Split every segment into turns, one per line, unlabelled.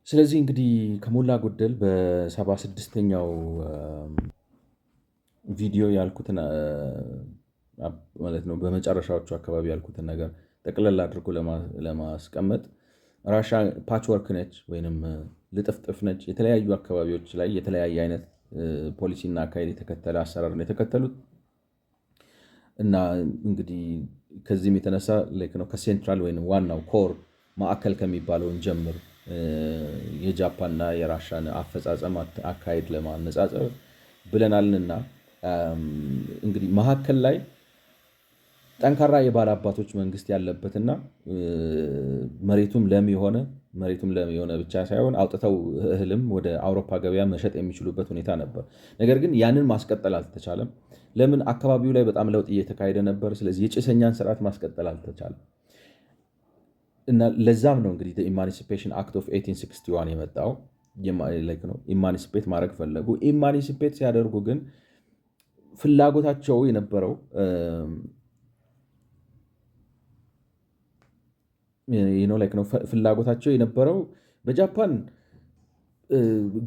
ስለዚህ እንግዲህ ከሞላ ጎደል በ76ኛው ቪዲዮ ያልኩትን ማለት ነው በመጨረሻዎቹ አካባቢ ያልኩትን ነገር ጠቅለል አድርጎ ለማስቀመጥ ራሻ ፓችወርክ ነች ወይንም ልጥፍጥፍ ነች። የተለያዩ አካባቢዎች ላይ የተለያየ አይነት ፖሊሲና አካሄድ የተከተለ አሰራር ነው የተከተሉት እና እንግዲህ ከዚህም የተነሳ ነው ከሴንትራል ወይም ዋናው ኮር ማዕከል ከሚባለውን ጀምር የጃፓንና የራሻን አፈጻጸም አካሄድ ለማነጻጸር ብለናልና እንግዲህ መካከል ላይ ጠንካራ የባለ አባቶች መንግስት ያለበትና መሬቱም ለም የሆነ ብቻ ሳይሆን አውጥተው እህልም ወደ አውሮፓ ገበያ መሸጥ የሚችሉበት ሁኔታ ነበር። ነገር ግን ያንን ማስቀጠል አልተቻለም። ለምን? አካባቢው ላይ በጣም ለውጥ እየተካሄደ ነበር። ስለዚህ የጭሰኛን ስርዓት ማስቀጠል አልተቻለም እና ለዛም ነው እንግዲህ ኢማንሲፔሽን አክት ኦፍ 1861 የመጣው። ኢማንሲፔት ማድረግ ፈለጉ። ኢማንሲፔት ሲያደርጉ ግን ፍላጎታቸው የነበረው በጃፓን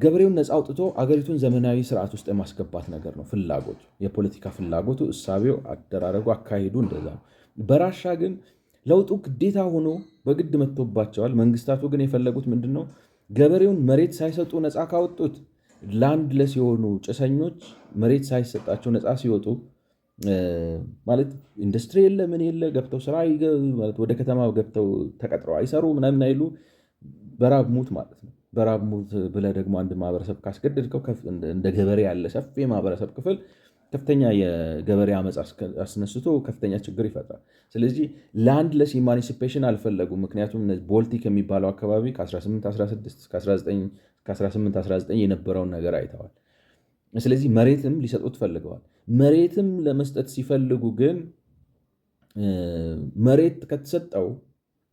ገበሬውን ነፃ አውጥቶ አገሪቱን ዘመናዊ ስርዓት ውስጥ የማስገባት ነገር ነው ፍላጎቱ፣ የፖለቲካ ፍላጎቱ፣ እሳቤው፣ አደራረጉ፣ አካሄዱ እንደዛ ነው። በራሻ ግን ለውጡ ግዴታ ሆኖ በግድ መጥቶባቸዋል። መንግስታቱ ግን የፈለጉት ምንድን ነው? ገበሬውን መሬት ሳይሰጡ ነፃ ካወጡት ላንድ ለስ የሆኑ ጭሰኞች መሬት ሳይሰጣቸው ነፃ ሲወጡ ማለት ኢንዱስትሪ የለ ምን የለ ገብተው ስራ ወደ ከተማ ገብተው ተቀጥረው አይሰሩ ምናምን አይሉ በራብ ሙት ማለት ነው። በራብ ሙት ብለህ ደግሞ አንድ ማህበረሰብ ካስገደድከው እንደ ገበሬ ያለ ሰፊ የማህበረሰብ ክፍል ከፍተኛ የገበሬ አመፅ አስነስቶ ከፍተኛ ችግር ይፈጥራል። ስለዚህ ላንድ ለስ ኢማንሲፔሽን አልፈለጉም። ምክንያቱም ቦልቲክ የሚባለው አካባቢ ከ1816 እስከ 1819 የነበረውን ነገር አይተዋል። ስለዚህ መሬትም ሊሰጡት ፈልገዋል። መሬትም ለመስጠት ሲፈልጉ ግን መሬት ከተሰጠው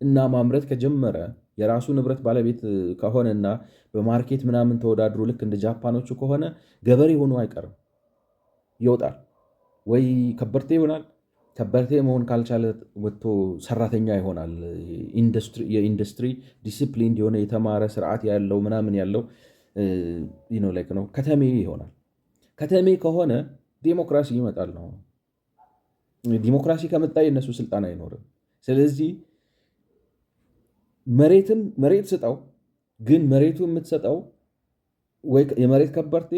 እና ማምረት ከጀመረ የራሱ ንብረት ባለቤት ከሆነና በማርኬት ምናምን ተወዳድሮ ልክ እንደ ጃፓኖቹ ከሆነ ገበሬ ሆኖ አይቀርም፣ ይወጣል ወይ ከበርቴ ይሆናል። ከበርቴ መሆን ካልቻለ ወጥቶ ሰራተኛ ይሆናል። የኢንዱስትሪ ዲሲፕሊን የሆነ የተማረ ስርዓት ያለው ምናምን ያለው ነው ከተሜ ይሆናል። ከተሜ ከሆነ ዴሞክራሲ ይመጣል ነው። ዲሞክራሲ ከመጣ የነሱ ስልጣን አይኖርም። ስለዚህ መሬት ስጠው፣ ግን መሬቱ የምትሰጠው ወይ የመሬት ከበርቴ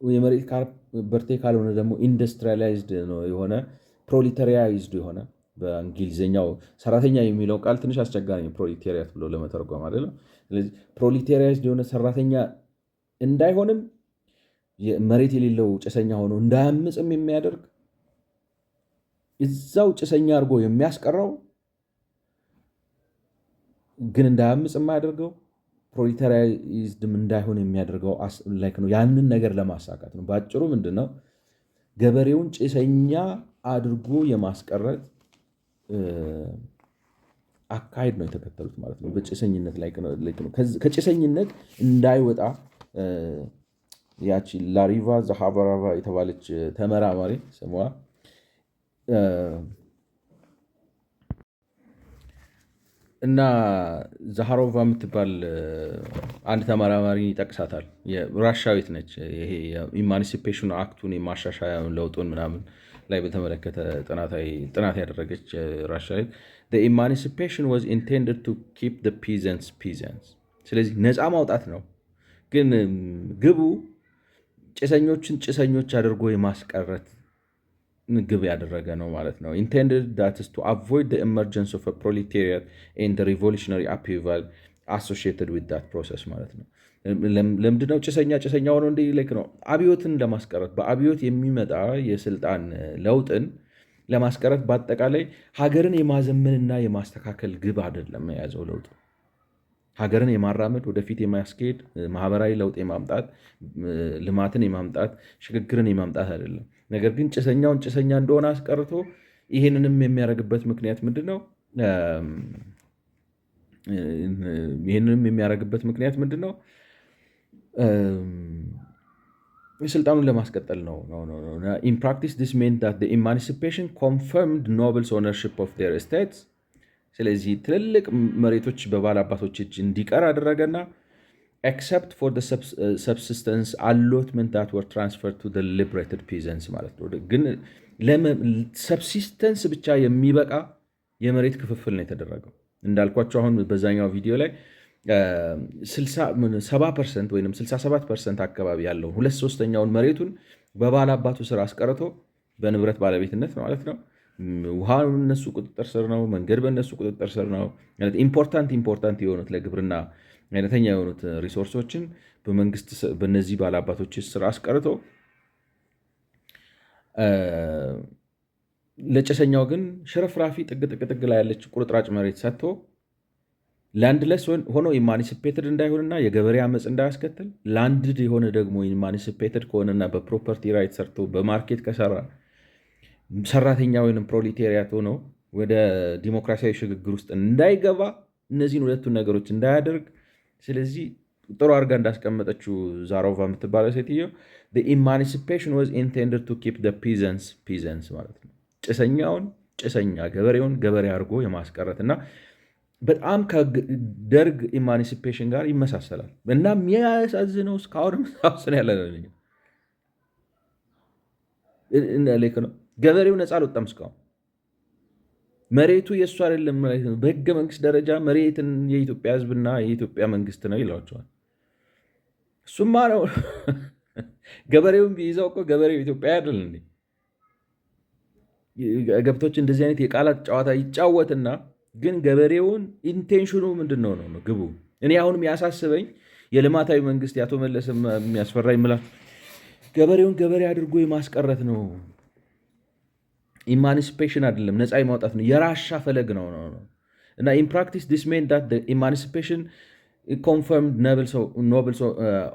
የመሬት ከበርቴ ካልሆነ ደግሞ ኢንዱስትሪያላይዝድ የሆነ ፕሮሊተሪያይዝድ የሆነ በእንግሊዝኛው ሰራተኛ የሚለው ቃል ትንሽ አስቸጋሪ ነው፣ ፕሮሊቴሪያት ብሎ ለመተርጎም አይደለም። ስለዚህ ፕሮሊቴሪያይዝድ የሆነ ሰራተኛ እንዳይሆንም መሬት የሌለው ጭሰኛ ሆኖ እንዳያምፅም የሚያደርግ እዛው ጭሰኛ አድርጎ የሚያስቀረው ግን እንዳያምፅ የማያደርገው ፕሮሊተሪያይዝድም እንዳይሆን የሚያደርገው ነው። ያንን ነገር ለማሳካት ነው። በአጭሩ ምንድን ነው ገበሬውን ጭሰኛ አድርጎ የማስቀረት አካሄድ ነው የተከተሉት ማለት ነው። በጭሰኝነት ላይ ነው። ከጭሰኝነት እንዳይወጣ ያቺ ላሪቫ ዛሃባራቫ የተባለች ተመራማሪ ስሟ እና ዛሃሮቫ የምትባል አንድ ተመራማሪ ይጠቅሳታል። ራሻዊት ነች። ይሄ የኢማንሲፔሽን አክቱን የማሻሻያ ለውጡን ምናምን ላይ በተመለከተ ጥናት ያደረገች ራሻዊት ኢማንሲፔሽን ዋዝ ኢንቴንድድ ቱ ኪፕ ዘ ፒዘንትስ ፒዘንትስ። ስለዚህ ነፃ ማውጣት ነው፣ ግን ግቡ ጭሰኞችን ጭሰኞች አድርጎ የማስቀረት ግብ ያደረገ ነው ማለት ነው። ኢንቴንድድ ዳት ኢዝ ቱ አቮይድ ዘ ኤመርጀንስ ኦፍ ፕሮሌታሪያት ኤንድ ዘ ሪቮሉሽነሪ አፕሂቫል አሶሺየትድ ዊዝ ዳት ፕሮሰስ ማለት ነው። ለምንድነው ጭሰኛ ሆኖ እንዲህ ነው? አብዮትን ለማስቀረት በአብዮት የሚመጣ የስልጣን ለውጥን ለማስቀረት በአጠቃላይ ሀገርን የማዘመንና የማስተካከል ግብ አይደለም የያዘው ለውጡ። ሀገርን የማራመድ ወደፊት የማስኬድ ማህበራዊ ለውጥ የማምጣት ልማትን የማምጣት ሽግግርን የማምጣት አይደለም። ነገር ግን ጭሰኛውን ጭሰኛ እንደሆነ አስቀርቶ ይህንንም የሚያደርግበት ምክንያት ምንድን ነው? ስልጣኑን ለማስቀጠል ነው። ኢን ፕራክቲስ ዲስ ሜንት ዛት ዘ ኢማንሲፔሽን ኮንፈርምድ ኖብልስ ኦነርሺፕ ኦፍ ዜር ኤስቴትስ። ስለዚህ ትልልቅ መሬቶች በባለ አባቶች እጅ እንዲቀር አደረገና except for the subsistence allotment that were transferred to the liberated peasants ማለት ነው። ግን ሰብሲስተንስ ብቻ የሚበቃ የመሬት ክፍፍል ነው የተደረገው። እንዳልኳቸው አሁን በዛኛው ቪዲዮ ላይ 70% ወይም 67% አካባቢ ያለውን 2/3ኛውን መሬቱን በባለ አባቱ ስራ አስቀርቶ በንብረት ባለቤትነት ማለት ነው። ውሃ በነሱ ቁጥጥር ስር ነው። መንገድ በነሱ ቁጥጥር ስር ነው። ኢምፖርታንት የሆኑት ለግብርና አይነተኛ የሆኑት ሪሶርሶችን በመንግስት በነዚህ ባለአባቶች ስራ አስቀርቶ ለጭሰኛው ግን ሽርፍራፊ ጥግ ላይ ያለች ቁርጥራጭ መሬት ሰጥቶ ላንድለስ ሆኖ ኢማኒሲፔትድ እንዳይሆንና የገበሬ አመፅ እንዳያስከትል ላንድድ የሆነ ደግሞ ኢማኒሲፔትድ ከሆነና በፕሮፐርቲ ራይት ሰርቶ በማርኬት ከሰራ ሰራተኛ ወይም ፕሮሌታሪያት ሆኖ ወደ ዲሞክራሲያዊ ሽግግር ውስጥ እንዳይገባ እነዚህን ሁለቱን ነገሮች እንዳያደርግ። ስለዚህ ጥሩ አድርጋ እንዳስቀመጠችው ዛሮቫ የምትባለው ሴትዮ ኢማኒሲፔሽን ዋዝ ኢንቴንድድ ቱ ኪፕ ፒዘንስ ማለት ነው። ጭሰኛውን ጭሰኛ፣ ገበሬውን ገበሬ አድርጎ የማስቀረት እና በጣም ከደርግ ኢማኒሲፔሽን ጋር ይመሳሰላል እና የሚያሳዝነው እስካሁንም ሳስን ያለ ነው። ገበሬው ነፃ አልወጣም እስካሁን። መሬቱ የእሱ አይደለም። በህገ መንግስት ደረጃ መሬትን የኢትዮጵያ ህዝብና የኢትዮጵያ መንግስት ነው ይላቸዋል። እሱማ ነው ገበሬውን ቢይዘው እኮ ገበሬው ኢትዮጵያ አይደል እንዴ? ገብቶች እንደዚህ አይነት የቃላት ጨዋታ ይጫወትና ግን ገበሬውን ኢንቴንሽኑ ምንድን ነው ነው ግቡ። እኔ አሁንም ያሳስበኝ የልማታዊ መንግስት ያቶ መለስ የሚያስፈራ ይምላችሁ ገበሬውን ገበሬ አድርጎ የማስቀረት ነው። ኢማኒሲፔሽን አይደለም፣ ነፃ የማውጣት ነው። የራሻ ፈለግ ነው እና ኢን ፕራክቲስ ዲስ ሜን ዳት ኢማኒሲፔሽን ኮንፈርምድ ኖብልስ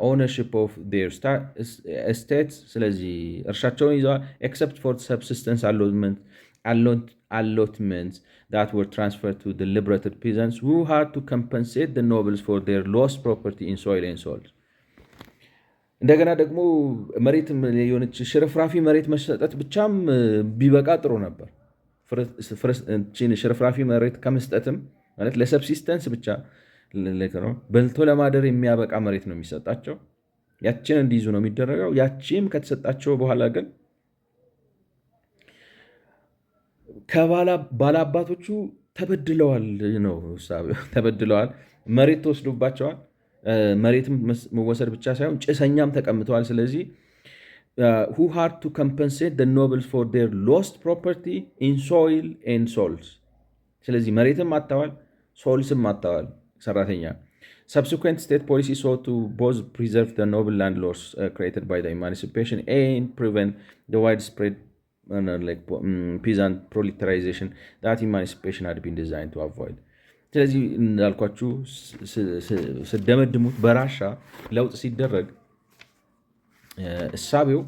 ኦውነርሺፕ ኦፍ ዜር ስቴትስ። ስለዚህ እርሻቸውን ይዘዋል። ኤክሰፕት ፎር ሰብሲስተንስ allotments that were transferred to the liberated peasants who had to compensate the nobles for their lost property in soil and soils. እንደገና ደግሞ መሬት የሆነች ሽርፍራፊ መሬት መሰጠት ብቻም ቢበቃ ጥሩ ነበር። ሽርፍራፊ መሬት ከመስጠትም ማለት ለሰብሲስተንስ ብቻ በልቶ ለማደር የሚያበቃ መሬት ነው የሚሰጣቸው። ያችን እንዲይዙ ነው የሚደረገው። ያቺም ከተሰጣቸው በኋላ ግን ከባላባቶቹ ተበድለዋል ነው ተበድለዋል። መሬት ተወስዶባቸዋል። መሬትም መወሰድ ብቻ ሳይሆን ጭሰኛም ተቀምጠዋል። ስለዚህ who had to compensate the nobles for their lost property in soil and souls. ስለዚህ መሬትም አጥተዋል፣ ሶልስም አጥተዋል ሰራተኛ። Subsequent state policy sought to both preserve the noble land loss created by the emancipation and prevent the widespread peasant proletarialization that emancipation had been designed to avoid. ስለዚህ እንዳልኳችሁ ስደመድሙት በራሻ ለውጥ ሲደረግ እሳቤው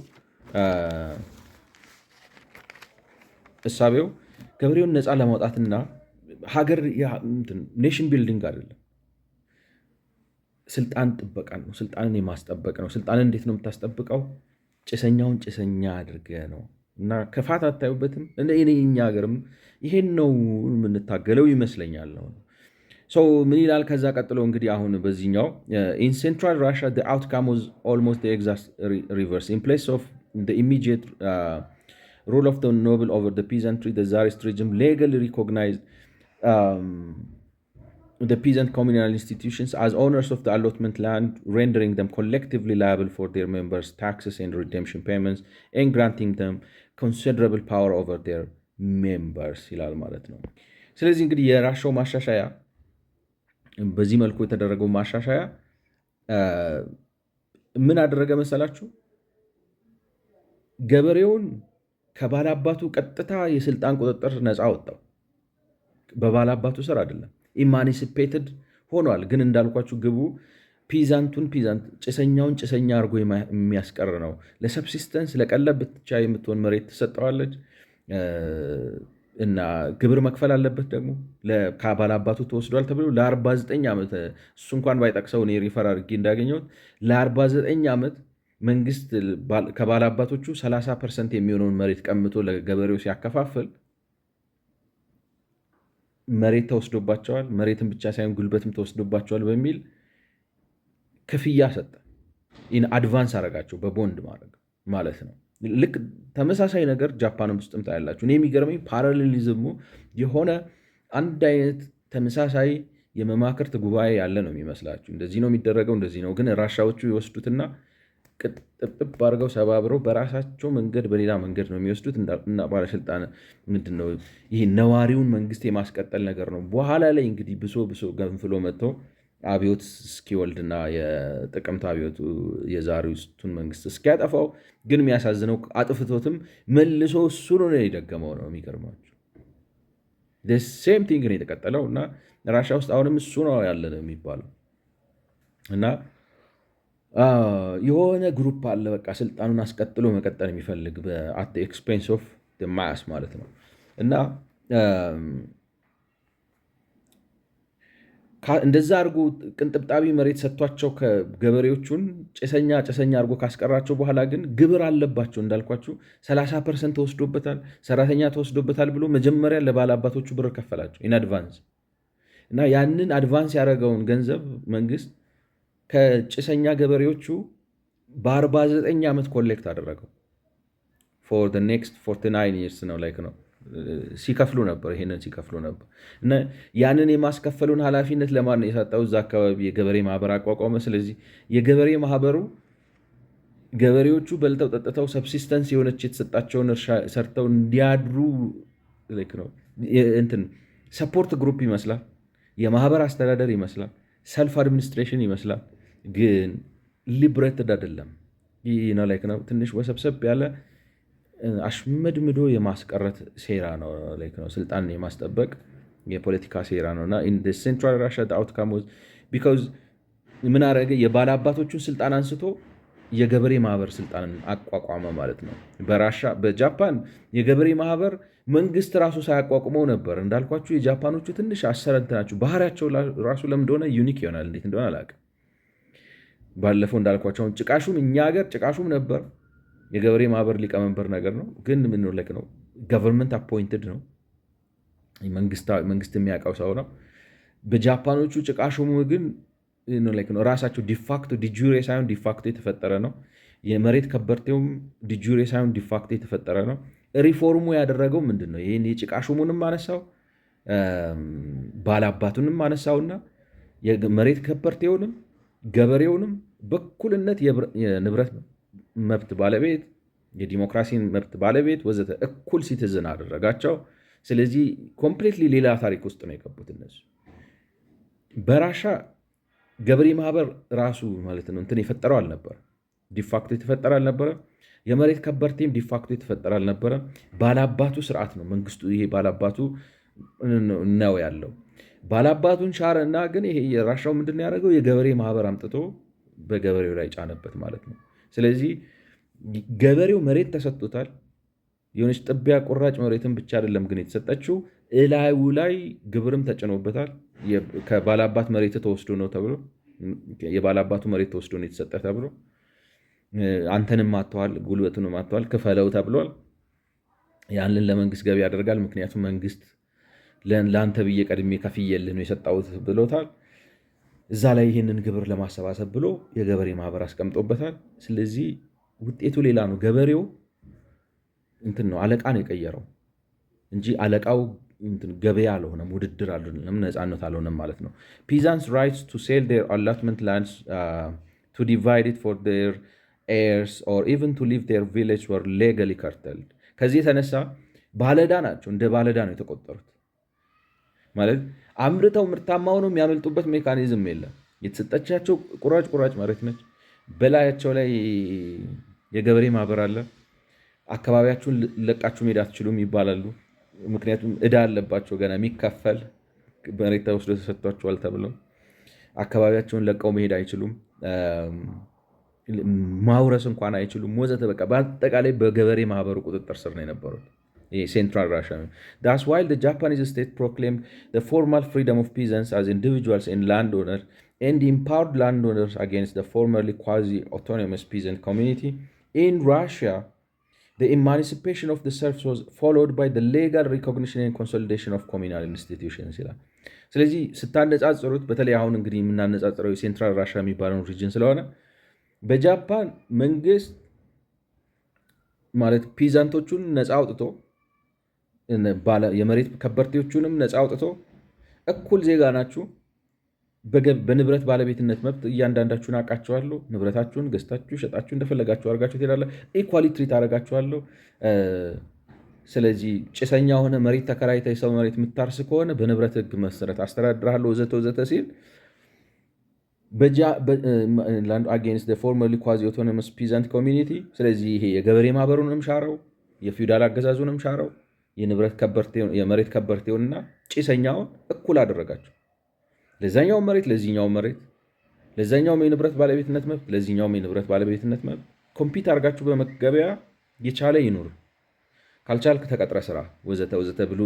ገበሬውን ነፃ ለማውጣትና ሀገር ኔሽን ቢልዲንግ አይደለም፣ ስልጣን ጥበቃ ነው። ስልጣንን የማስጠበቅ ነው። ስልጣንን እንዴት ነው የምታስጠብቀው? ጭሰኛውን ጭሰኛ አድርገ ነው እና ክፋት አታዩበትም። እኛ ሀገርም ይሄን ነው የምንታገለው ይመስለኛል ነው። ምን ይላል ከዛ ቀጥሎ እንግዲህ አሁን በዚህኛው in central Russia the outcome was almost the exact reverse. In place of the immediate rule of the noble over the peasantry, the Tsarist regime legally recognized the peasant communal institutions as owners of the allotment land, rendering them collectively liable for their members' taxes and redemption payments and granting them considerable power over their members ይላል ማለት ነው። ስለዚህ እንግዲህ የራሻው ማሻሻያ በዚህ መልኩ የተደረገው ማሻሻያ ምን አደረገ መሰላችሁ? ገበሬውን ከባላባቱ ቀጥታ የስልጣን ቁጥጥር ነፃ ወጣው። በባላባቱ ስር አይደለም፣ ኢማኒሲፔትድ ሆኗል። ግን እንዳልኳችሁ ግቡ ፒዛንት ጭሰኛውን ጭሰኛ አድርጎ የሚያስቀር ነው። ለሰብሲስተንስ ለቀለብ ብቻ የምትሆን መሬት ትሰጠዋለች እና ግብር መክፈል አለበት። ደግሞ ከባላባቱ ተወስዷል ተብሎ ለ49 ዓመት እሱ እንኳን ባይጠቅሰው እኔ ሪፈር አድርጌ እንዳገኘሁት ለ49 ዓመት መንግስት ከባላባቶቹ 30% የሚሆነውን መሬት ቀምቶ ለገበሬው ሲያከፋፍል መሬት ተወስዶባቸዋል። መሬትን ብቻ ሳይሆን ጉልበትም ተወስዶባቸዋል በሚል ክፍያ ሰጠ። አድቫንስ አረጋቸው በቦንድ ማድረግ ማለት ነው። ልክ ተመሳሳይ ነገር ጃፓን ውስጥም ታያላችሁ። እኔ የሚገርመኝ ፓራሌሊዝሙ የሆነ አንድ አይነት ተመሳሳይ የመማክርት ጉባኤ ያለ ነው የሚመስላችሁ። እንደዚህ ነው የሚደረገው፣ እንደዚህ ነው። ግን ራሻዎቹ ይወስዱትና ጥብጥብ አድርገው ሰባብረው በራሳቸው መንገድ በሌላ መንገድ ነው የሚወስዱት። እና ባለስልጣን ምንድነው ይህ ነዋሪውን መንግስት የማስቀጠል ነገር ነው። በኋላ ላይ እንግዲህ ብሶ ገንፍሎ መጥተው አብዮት እስኪወልድና የጥቅምት አብዮቱ የዛሬውን መንግስት እስኪያጠፋው፣ ግን የሚያሳዝነው አጥፍቶትም መልሶ እሱ ነው የደገመው ነው። የሚገርማቸው ሴም ቲንግ ነው የተቀጠለው እና ራሻ ውስጥ አሁንም እሱ ነው ያለ ነው የሚባለው። እና የሆነ ግሩፕ አለ በቃ ስልጣኑን አስቀጥሎ መቀጠል የሚፈልግ አት ኤክስፔንስ ኦፍ ማስ ማለት ነው። እና እንደዛ አድርጎ ቅንጥብጣቢ መሬት ሰጥቷቸው ገበሬዎቹን ጭሰኛ አድርጎ ካስቀራቸው በኋላ ግን ግብር አለባቸው እንዳልኳችሁ 30% ተወስዶበታል፣ ሰራተኛ ተወስዶበታል ብሎ መጀመሪያ ለባለአባቶቹ ብር ከፈላቸው ኢን አድቫንስ። እና ያንን አድቫንስ ያደረገውን ገንዘብ መንግስት ከጭሰኛ ገበሬዎቹ በ49 ዓመት ኮሌክት አደረገው። ፎር ኔክስት 49 ይርስ ነው ላይክ ነው ሲከፍሉ ነበር። ይሄንን ሲከፍሉ ነበር እና ያንን የማስከፈሉን ኃላፊነት ለማን ነው የሰጠው? እዛ አካባቢ የገበሬ ማህበር አቋቋመ። ስለዚህ የገበሬ ማህበሩ ገበሬዎቹ በልተው ጠጥተው ሰብሲስተንስ የሆነች የተሰጣቸውን እርሻ ሰርተው እንዲያድሩ ነው እንትን ሰፖርት ግሩፕ ይመስላል፣ የማህበር አስተዳደር ይመስላል፣ ሰልፍ አድሚኒስትሬሽን ይመስላል። ግን ሊብሬትድ አይደለም። ይህ ነው ትንሽ ወሰብሰብ ያለ አሽመድምዶ የማስቀረት ሴራ ነው። ስልጣን የማስጠበቅ የፖለቲካ ሴራ ነው። እና ሴንትራል ራሻ አውትካም ቢካዝ ምን አደረገ? የባለአባቶቹን ስልጣን አንስቶ የገበሬ ማህበር ስልጣንን አቋቋመ ማለት ነው። በጃፓን የገበሬ ማህበር መንግስት ራሱ ሳያቋቁመው ነበር። እንዳልኳችሁ የጃፓኖቹ ትንሽ አሰረንት ናቸው። ባህሪያቸው ራሱ ለምን እንደሆነ ዩኒክ ይሆናል። እንዴት እንደሆነ አላውቅም። ባለፈው እንዳልኳቸው ጭቃሹም እኛ ሀገር ጭቃሹም ነበር የገበሬ ማህበር ሊቀመንበር ነገር ነው። ግን ምን ነው ገቨርንመንት አፖይንትድ ነው፣ መንግስት የሚያውቀው ሰው ነው። በጃፓኖቹ ጭቃሹሙ ግን ነው ራሳቸው ዲፋክቶ ዲጁሬ ሳይሆን ዲፋክቶ የተፈጠረ ነው። የመሬት ከበርቴውም ዲጁሬ ሳይሆን ዲፋክቶ የተፈጠረ ነው። ሪፎርሙ ያደረገው ምንድን ነው? ይህን የጭቃሹሙንም አነሳው ባላባቱንም አነሳውና የመሬት ከበርቴውንም ገበሬውንም በኩልነት የንብረት መብት ባለቤት፣ የዲሞክራሲን መብት ባለቤት ወዘተ እኩል ሲቲዝን አደረጋቸው። ስለዚህ ኮምፕሌትሊ ሌላ ታሪክ ውስጥ ነው የገቡት እነሱ። በራሻ ገበሬ ማህበር ራሱ ማለት ነው እንትን የፈጠረው አልነበረ፣ ዲፋክቶ የተፈጠረ አልነበረ። የመሬት ከበርቴም ዲፋክቶ የተፈጠረ አልነበረ። ባላባቱ ስርዓት ነው መንግስቱ። ይሄ ባላባቱ ነው ያለው። ባላባቱን ሻረ እና ግን ይሄ የራሻው ምንድን ያደረገው የገበሬ ማህበር አምጥቶ በገበሬው ላይ ጫነበት ማለት ነው። ስለዚህ ገበሬው መሬት ተሰጥቶታል። የሆነች ጥቢያ ቁራጭ መሬትን ብቻ አይደለም ግን የተሰጠችው እላዩ ላይ ግብርም ተጭኖበታል። ከባላባት መሬት ተወስዶ ነው ተብሎ የባላባቱ መሬት ተወስዶ ነው የተሰጠ ተብሎ አንተንም ማተዋል፣ ጉልበቱንም ማተዋል፣ ክፈለው ተብሏል። ያንን ለመንግስት ገቢ ያደርጋል። ምክንያቱም መንግስት ለአንተ ብዬ ቀድሜ ከፍዬልህ ነው የሰጣሁት ብሎታል። እዛ ላይ ይህንን ግብር ለማሰባሰብ ብሎ የገበሬ ማህበር አስቀምጦበታል። ስለዚህ ውጤቱ ሌላ ነው። ገበሬው እንትን ነው አለቃ ነው የቀየረው እንጂ አለቃው ገበያ አልሆነም፣ ውድድር አልሆነም፣ ነፃነት አልሆነም ማለት ነው። ፒዛንስ ራይትስ ቱ ሴል ዴር አላትመንት ላንድስ ቱ ዲቫይድ ኢት ፎር ዴር heirs or even to leave their village were legally curtailed። ከዚህ የተነሳ ባለዳ ናቸው፣ እንደ ባለዳ ነው የተቆጠሩት። ማለት አምርተው ምርታማ ሆነው የሚያመልጡበት ሜካኒዝም የለም። የተሰጠቻቸው ቁራጭ መሬት ነች። በላያቸው ላይ የገበሬ ማህበር አለ። አካባቢያችሁን ለቃችሁ መሄድ አትችሉም ይባላሉ። ምክንያቱም ዕዳ አለባቸው ገና የሚከፈል መሬት ተወስዶ ተሰጥቷቸዋል ተብለው አካባቢያቸውን ለቀው መሄድ አይችሉም። ማውረስ እንኳን አይችሉም ወዘተ። በቃ በአጠቃላይ በገበሬ ማህበሩ ቁጥጥር ስር ነው የነበሩት። ሴንትራል ራሻ ነው። That's why the Japanese state proclaimed the formal freedom of peasants as individuals and landowners and empowered landowners against the formerly quasi-autonomous peasant community. In Russia, the emancipation of the serfs was followed by the legal recognition and consolidation of communal institutions ይላል። ስለዚህ ስታነጻጽሩት በተለይ አሁን እንግዲህ የምናነጻጽረው የሴንትራል ራሻ የሚባለውን ሪጅን ስለሆነ በጃፓን መንግስት ማለት ፒዛንቶቹን ነፃ አውጥቶ የመሬት ከበርቴዎቹንም ነፃ አውጥቶ እኩል ዜጋ ናችሁ፣ በንብረት ባለቤትነት መብት እያንዳንዳችሁን አውቃችኋለሁ፣ ንብረታችሁን ገዝታችሁ ሸጣችሁ እንደፈለጋችሁ አድርጋችሁ ትሄዳለ፣ ኢኳሊ ትሪት አደርጋችኋለሁ። ስለዚህ ጭሰኛ ሆነ መሬት ተከራይተ የሰው መሬት የምታርስ ከሆነ በንብረት ህግ መሰረት አስተዳድርሃለሁ ወዘተ ወዘተ ሲል አጌንስት ፎርመርሊ ኳዚ ኦቶኖመስ ፒዛንት ኮሚኒቲ። ስለዚህ ይሄ የገበሬ ማህበሩንም ሻረው፣ የፊውዳል አገዛዙንም ሻረው፣ የመሬት ከበርቴውንና ጭሰኛውን እኩል አደረጋቸው። ለዛኛው መሬት ለዚህኛው መሬት፣ ለዛኛውም የንብረት ባለቤትነት መብት ለዚህኛውም የንብረት ባለቤትነት መብት ኮምፒት አድርጋችሁ በመገበያ የቻለ ይኑር፣ ካልቻልክ ተቀጥረ ስራ ወዘተ ወዘተ ብሎ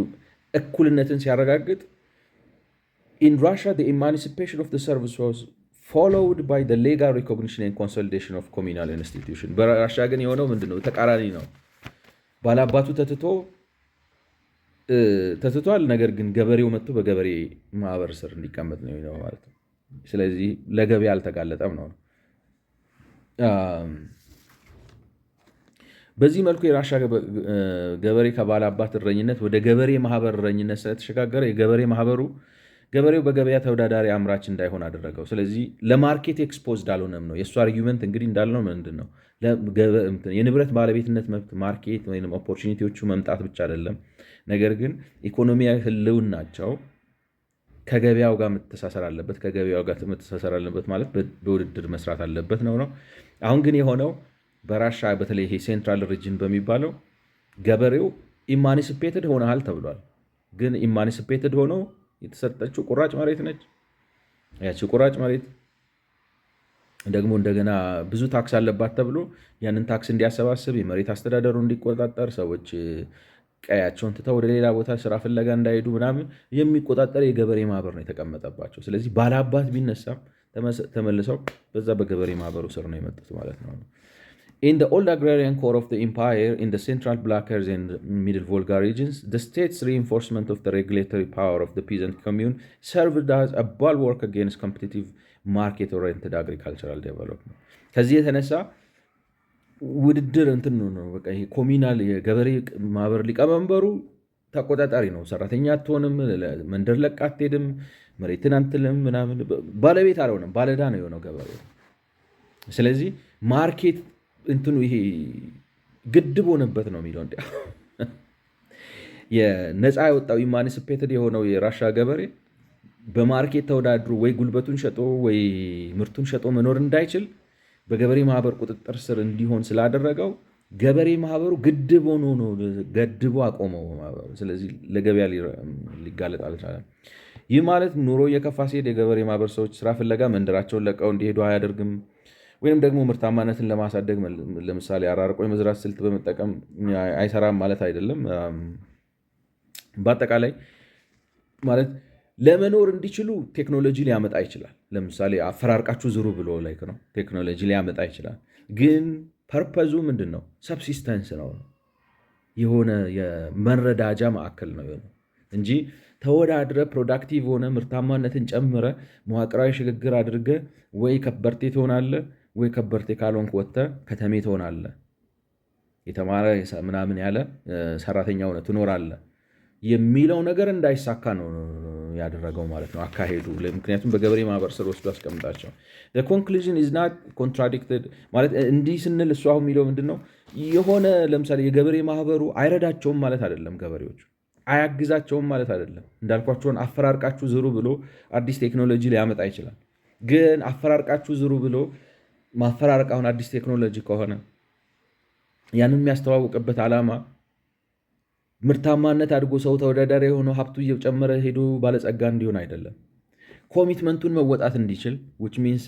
እኩልነትን ሲያረጋግጥ in Russia the emancipation of the service was followed by the legal recognition and consolidation of communal institutions። በራሻ ግን የሆነው ምንድነው? ተቃራኒ ነው። ባላባቱ ተትቷል። ነገር ግን ገበሬው መጥቶ በገበሬ ማህበር ስር እንዲቀመጥ ነው ማለት ነው። ስለዚህ ለገበያ አልተጋለጠም ነው። በዚህ መልኩ የራሻ ገበሬ ከባላባት እረኝነት ወደ ገበሬ ማህበር እረኝነት ስለተሸጋገረ ገበሬው በገበያ ተወዳዳሪ አምራች እንዳይሆን አደረገው። ስለዚህ ለማርኬት ኤክስፖዝድ አልሆነም ነው የእሱ አርጊመንት። እንግዲህ እንዳልነው ምንድን ነው የንብረት ባለቤትነት መብት ማርኬት ወይም ኦፖርቹኒቲዎቹ መምጣት ብቻ አይደለም፣ ነገር ግን ኢኮኖሚያዊ ህልውናቸው ከገበያው ጋር መተሳሰር አለበት። ከገበያው ጋር መተሳሰር አለበት ማለት በውድድር መስራት አለበት ነው። አሁን ግን የሆነው በራሻ በተለይ ይሄ ሴንትራል ሪጅን በሚባለው ገበሬው ኢማኒስፔትድ ሆነሃል ተብሏል። ግን ኢማኒስፔትድ ሆኖ የተሰጠችው ቁራጭ መሬት ነች። ያቺ ቁራጭ መሬት ደግሞ እንደገና ብዙ ታክስ አለባት ተብሎ ያንን ታክስ እንዲያሰባስብ የመሬት አስተዳደሩ እንዲቆጣጠር ሰዎች ቀያቸውን ትተው ወደ ሌላ ቦታ ስራ ፍለጋ እንዳይሄዱ ምናምን የሚቆጣጠር የገበሬ ማህበር ነው የተቀመጠባቸው። ስለዚህ ባላባት ቢነሳም ተመልሰው በዛ በገበሬ ማህበሩ ስር ነው የመጡት ማለት ነው። In the old agrarian core of the empire, in the central Blackers and middle Volga regions, the state's reinforcement of the regulatory power of the peasant commune served as a bulwark against competitive market-oriented agricultural development. ከዚህ የተነሳ ውድድር እንትን ነው በቃ ይሄ ኮሚናል የገበሬ ማህበር ሊቀመንበሩ ተቆጣጣሪ ነው። ሰራተኛ አትሆንም፣ መንደር ለቃ አትሄድም፣ መሬትን አንትልም ምናምን ባለቤት አልሆነም፣ ባለዕዳ ነው የሆነው ገበሬ። ስለዚህ ማርኬት እንትኑ ይሄ ግድብ ሆነበት ነው የሚለው። እንዲ የነፃ የወጣው ኢማንስፔትድ የሆነው የራሻ ገበሬ በማርኬት ተወዳድሮ ወይ ጉልበቱን ሸጦ ወይ ምርቱን ሸጦ መኖር እንዳይችል በገበሬ ማህበር ቁጥጥር ስር እንዲሆን ስላደረገው ገበሬ ማህበሩ ግድብ ሆኖ ነው ገድቦ አቆመው ማህበሩ። ስለዚህ ለገበያ ሊጋለጥ አልቻለም። ይህ ማለት ኑሮ እየከፋ ሲሄድ የገበሬ ማህበር ሰዎች ስራ ፍለጋ መንደራቸውን ለቀው እንዲሄዱ አያደርግም። ወይም ደግሞ ምርታማነትን ለማሳደግ ለምሳሌ አራርቆ የመዝራት ስልት በመጠቀም አይሰራም ማለት አይደለም። በአጠቃላይ ማለት ለመኖር እንዲችሉ ቴክኖሎጂ ሊያመጣ ይችላል። ለምሳሌ አፈራርቃችሁ ዝሩ ብሎ ላይክ ነው ቴክኖሎጂ ሊያመጣ ይችላል። ግን ፐርፐዙ ምንድን ነው? ሰብሲስተንስ ነው፣ የሆነ የመረዳጃ ማዕከል ነው እንጂ ተወዳድረ ፕሮዳክቲቭ ሆነ ምርታማነትን ጨምረ መዋቅራዊ ሽግግር አድርገ ወይ ከበርቴ ትሆናለ ወይ ከበርቴ ካልሆንክ ወጥተህ ከተሜ ትሆናለህ፣ የተማረ ምናምን ያለ ሰራተኛ ሆነህ ትኖራለህ የሚለው ነገር እንዳይሳካ ነው ያደረገው ማለት ነው አካሄዱ። ምክንያቱም በገበሬ ማህበር ስር ወስዶ አስቀምጣቸው። the conclusion is not contradicted ማለት እንዲህ ስንል እሱ አሁን የሚለው ምንድን ነው? የሆነ ለምሳሌ የገበሬ ማህበሩ አይረዳቸውም ማለት አይደለም፣ ገበሬዎቹ አያግዛቸውም ማለት አይደለም። እንዳልኳቸውን አፈራርቃችሁ ዝሩ ብሎ አዲስ ቴክኖሎጂ ሊያመጣ ይችላል። ግን አፈራርቃችሁ ዝሩ ብሎ ማፈራረቃውን አዲስ ቴክኖሎጂ ከሆነ ያንን የሚያስተዋውቅበት ዓላማ ምርታማነት አድጎ ሰው ተወዳዳሪ የሆነው ሀብቱ እየጨመረ ሄዶ ባለጸጋ እንዲሆን አይደለም። ኮሚትመንቱን መወጣት እንዲችል which means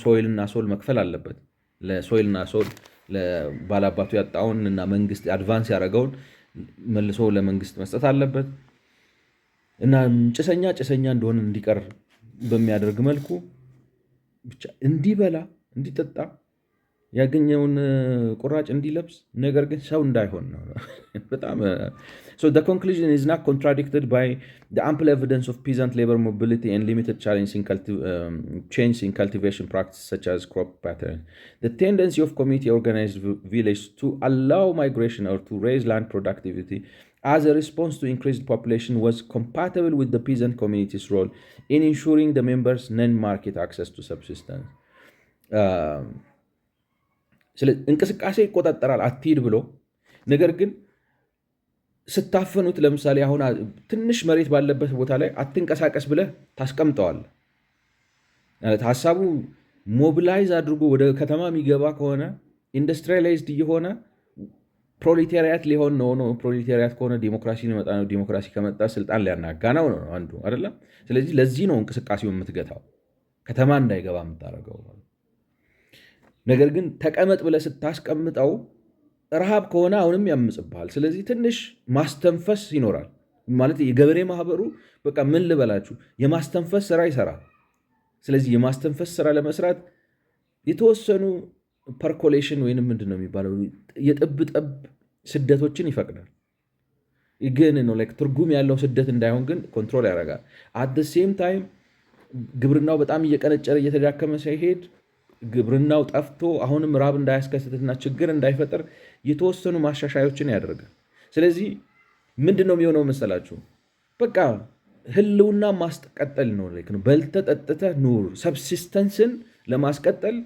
ሶይልና ሶል መክፈል አለበት። ለሶይልና ሶል ለባላባቱ ያጣውን እና መንግስት አድቫንስ ያደረገውን መልሶ ለመንግስት መስጠት አለበት እና ጭሰኛ እንደሆነ እንዲቀር በሚያደርግ መልኩ ብቻ እንዲበላ እንዲጠጣ ያገኘውን ቁራጭ እንዲለብስ ነገር ግን ሰው እንዳይሆን ነው። በጣም so the conclusion is not contradicted by the ample evidence of peasant labor mobility and limited change in cultivation practices such as crop patterns. The tendency of community organized village to allow migration or to raise land productivity as a response to increased population was compatible with the peasant community's role in ensuring the members' non-market access to subsistence. እንቅስቃሴ ይቆጣጠራል አትሂድ ብሎ ነገር ግን ስታፈኑት ለምሳሌ አሁን ትንሽ መሬት ባለበት ቦታ ላይ አትንቀሳቀስ ብለህ ታስቀምጠዋል። ሀሳቡ ሞቢላይዝ አድርጎ ወደ ከተማ የሚገባ ከሆነ ኢንዱስትሪያላይዝድ እየሆነ ፕሮሌታሪያት ሊሆን ነው። ፕሮሌታሪያት ከሆነ ዲሞክራሲ ሊመጣ ነው። ዲሞክራሲ ከመጣ ስልጣን ሊያናጋ ነው አንዱ አይደለም። ስለዚህ ለዚህ ነው እንቅስቃሴው የምትገታው ከተማ እንዳይገባ የምታደርገው። ነገር ግን ተቀመጥ ብለህ ስታስቀምጠው ረሃብ ከሆነ አሁንም ያምጽብሃል። ስለዚህ ትንሽ ማስተንፈስ ይኖራል ማለት የገበሬ ማህበሩ በቃ ምን ልበላችሁ የማስተንፈስ ስራ ይሰራል። ስለዚህ የማስተንፈስ ስራ ለመስራት የተወሰኑ ፐርኮሌሽን ወይንም ምንድን ነው የሚባለው የጥብጠብ ስደቶችን ይፈቅዳል። ግን ነው ትርጉም ያለው ስደት እንዳይሆን ግን ኮንትሮል ያደርጋል። አት ሴም ታይም ግብርናው በጣም እየቀነጨረ እየተዳከመ ሳይሄድ ግብርናው ጠፍቶ አሁንም ራብ እንዳያስከስትትና ችግር እንዳይፈጠር የተወሰኑ ማሻሻዮችን ያደርጋል። ስለዚህ ምንድን ነው የሚሆነው መሰላችሁ? በቃ ህልውና ማስቀጠል ነው። በልተህ ጠጥተህ ኑር። ሰብሲስተንስን ለማስቀጠል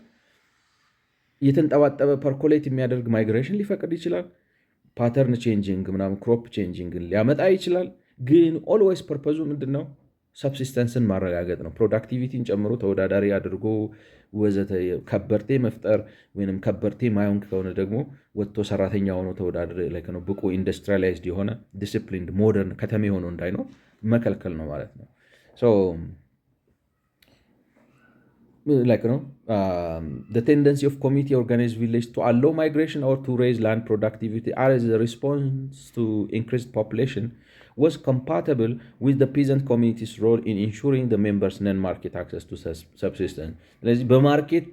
የተንጠባጠበ ፐርኮሌት የሚያደርግ ማይግሬሽን ሊፈቅድ ይችላል። ፓተርን ቼንጂንግ ምናምን ክሮፕ ቼንጂንግን ሊያመጣ ይችላል። ግን ኦልዌይስ ፐርፐዙ ምንድን ነው? ሰብሲስተንስን ማረጋገጥ ነው። ፕሮዳክቲቪቲን ጨምሮ ተወዳዳሪ አድርጎ ወዘተ ከበርቴ መፍጠር ወይም ከበርቴ ማይሆን ከሆነ ደግሞ ወጥቶ ሰራተኛ ሆኖ ተወዳድር ነው ብቁ ኢንዱስትሪያላይዝድ የሆነ ዲስፕሊንድ ሞደርን ከተሜ ሆኖ እንዳይኖር መከልከል ነው ማለት ነው። the tendency of community organized village to allow migration or to raise land productivity as a response to increased population was compatible with the peasant community's role in ensuring the members' non-market access to subsistence. ስለዚህ በማርኬት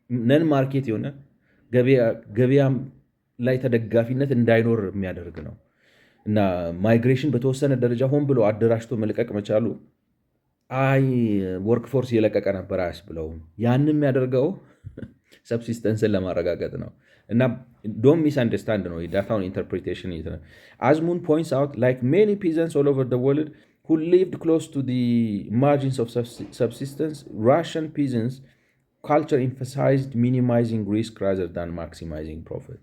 ነን ማርኬት የሆነ ገበያም ላይ ተደጋፊነት እንዳይኖር የሚያደርግ ነው እና ማይግሬሽን በተወሰነ ደረጃ ሆን ብሎ አደራጅቶ መልቀቅ መቻሉ ወርክ ፎርስ የለቀቀ ነበር አያስብለውም። ያንም የሚያደርገው ሰብሲስተንስን ለማረጋገጥ ነው እና ዶንት ሚስ አንደርስታንድ ነው የዳታውን ኢንተርፕሪቴሽን። as Moon points out, like many peasants all over the world who lived close to the margins of subsistence, Russian peasants culture emphasized minimizing risk rather than maximizing profit.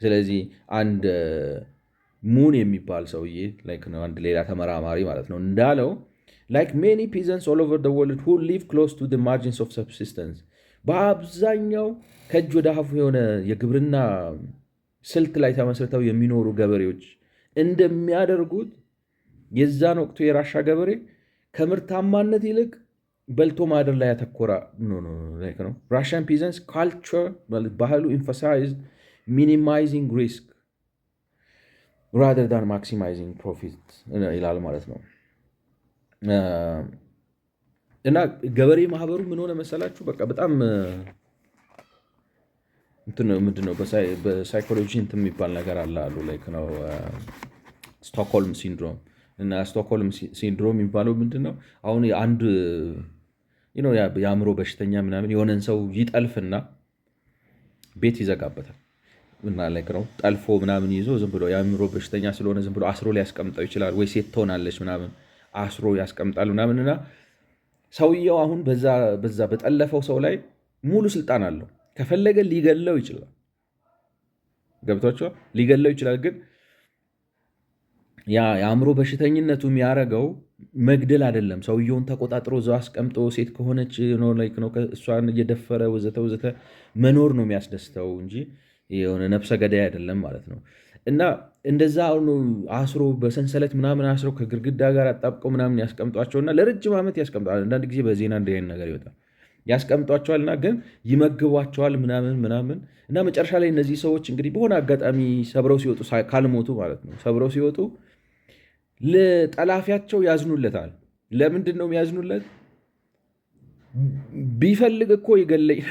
ስለዚህ አንድ ሙን የሚባል ሰውዬ አንድ ሌላ ተመራማሪ ማለት ነው እንዳለው like many peasants all over the world who live close to the margins of subsistence, በአብዛኛው ከእጅ ወደ አፉ የሆነ የግብርና ስልት ላይ ተመስርተው የሚኖሩ ገበሬዎች እንደሚያደርጉት የዛን ወቅቱ የራሻ ገበሬ ከምርታማነት ይልቅ በልቶ ማደር ላይ ያተኮረ ነው። ራሽያን ፒዘንስ ካልቸር ባህሉ emphasized minimizing risk rather than maximizing profit ይላል ማለት ነው። እና ገበሬ ማህበሩ ምን ሆነ መሰላችሁ? በቃ በጣም ምንድነው በሳይኮሎጂ የሚባል ነገር አለ አሉ ነው ስቶክሆልም ሲንድሮም። እና ስቶክሆልም ሲንድሮም የሚባለው ምንድነው? አሁን አንድ የአእምሮ በሽተኛ ምናምን የሆነን ሰው ይጠልፍና ቤት ይዘጋበታል እና ነው ጠልፎ ምናምን ይዞ ዝም ብሎ የአእምሮ በሽተኛ ስለሆነ ዝም ብሎ አስሮ ሊያስቀምጠው ይችላል። ወይ ሴት ትሆናለች ምናምን አስሮ ያስቀምጣል ምናምንና ሰውየው አሁን በዛ በጠለፈው ሰው ላይ ሙሉ ስልጣን አለው። ከፈለገ ሊገለው ይችላል። ገብቷቸዋል? ሊገለው ይችላል። ግን የአእምሮ በሽተኝነቱ የሚያደርገው መግደል አይደለም። ሰውየውን ተቆጣጥሮ እዛው አስቀምጦ ሴት ከሆነች እሷን እየደፈረ ወዘተ ወዘተ መኖር ነው የሚያስደስተው እንጂ የሆነ ነፍሰ ገዳይ አይደለም ማለት ነው። እና እንደዛ አስሮ በሰንሰለት ምናምን አስረው ከግድግዳ ጋር አጣብቀው ምናምን ያስቀምጧቸውና ለረጅም ዓመት ያስቀምጧል። አንዳንድ ጊዜ በዜና እንዲህ አይነት ነገር ይወጣል። ያስቀምጧቸዋልና ግን ይመግቧቸዋል ምናምን እና መጨረሻ ላይ እነዚህ ሰዎች እንግዲህ በሆነ አጋጣሚ ሰብረው ሲወጡ ካልሞቱ ማለት ነው ሰብረው ሲወጡ ለጠላፊያቸው ያዝኑለታል። ለምንድን ነው የሚያዝኑለት? ቢፈልግ እኮ ይገለኝ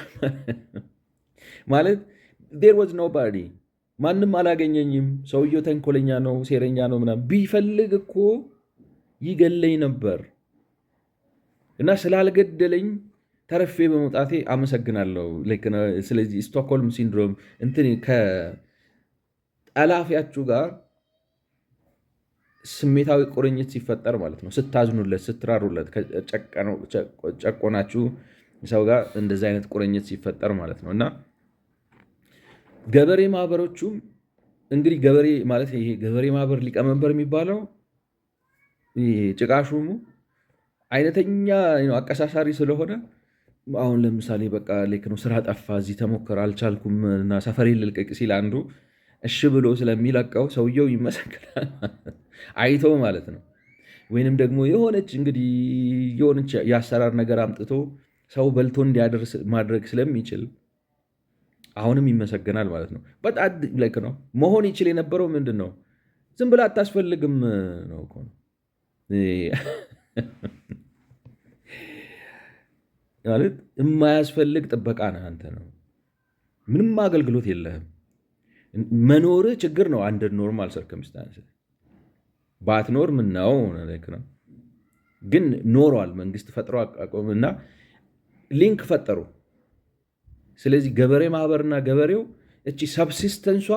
ማለት ዴር ዋዝ ኖባዲ ማንም አላገኘኝም። ሰውየው ተንኮለኛ ነው፣ ሴረኛ ነው ምናምን ቢፈልግ እኮ ይገለኝ ነበር እና ስላልገደለኝ ተረፌ በመውጣቴ አመሰግናለሁ። ስለዚህ ስቶክሆልም ሲንድሮም እንትን ከጠላፊያችሁ ጋር ስሜታዊ ቁርኝት ሲፈጠር ማለት ነው። ስታዝኑለት፣ ስትራሩለት፣ ጨቆናችሁ ሰው ጋር እንደዚህ አይነት ቁርኝት ሲፈጠር ማለት ነው እና ገበሬ ማህበሮቹም እንግዲህ ገበሬ ማለት ይሄ ገበሬ ማህበር ሊቀመንበር የሚባለው ጭቃሹሙ አይነተኛ አቀሳሳሪ ስለሆነ አሁን ለምሳሌ በቃ ልክ ነው ስራ ጠፋ፣ እዚህ ተሞከረ፣ አልቻልኩም እና ሰፈሬ ልልቀቅ ሲል አንዱ እሺ ብሎ ስለሚለቀው ሰውየው ይመሰክራል አይቶ ማለት ነው። ወይንም ደግሞ የሆነች እንግዲህ የሆነች የአሰራር ነገር አምጥቶ ሰው በልቶ እንዲያደርስ ማድረግ ስለሚችል አሁንም ይመሰገናል ማለት ነው። በጣም ልክ ነው። መሆን ይችል የነበረው ምንድን ነው? ዝም ብላ አታስፈልግም ነው እኮ ማለት የማያስፈልግ ጥበቃ ነህ አንተ ነው። ምንም አገልግሎት የለህም። መኖርህ ችግር ነው። አንደር ኖርማል ሰርከምስታንስ ባትኖር ምን ነው ነው ግን ኖሯል። መንግስት ፈጥሮ አቆምና ሊንክ ፈጠሩ። ስለዚህ ገበሬ ማህበርና ገበሬው እቺ ሰብሲስተንሷ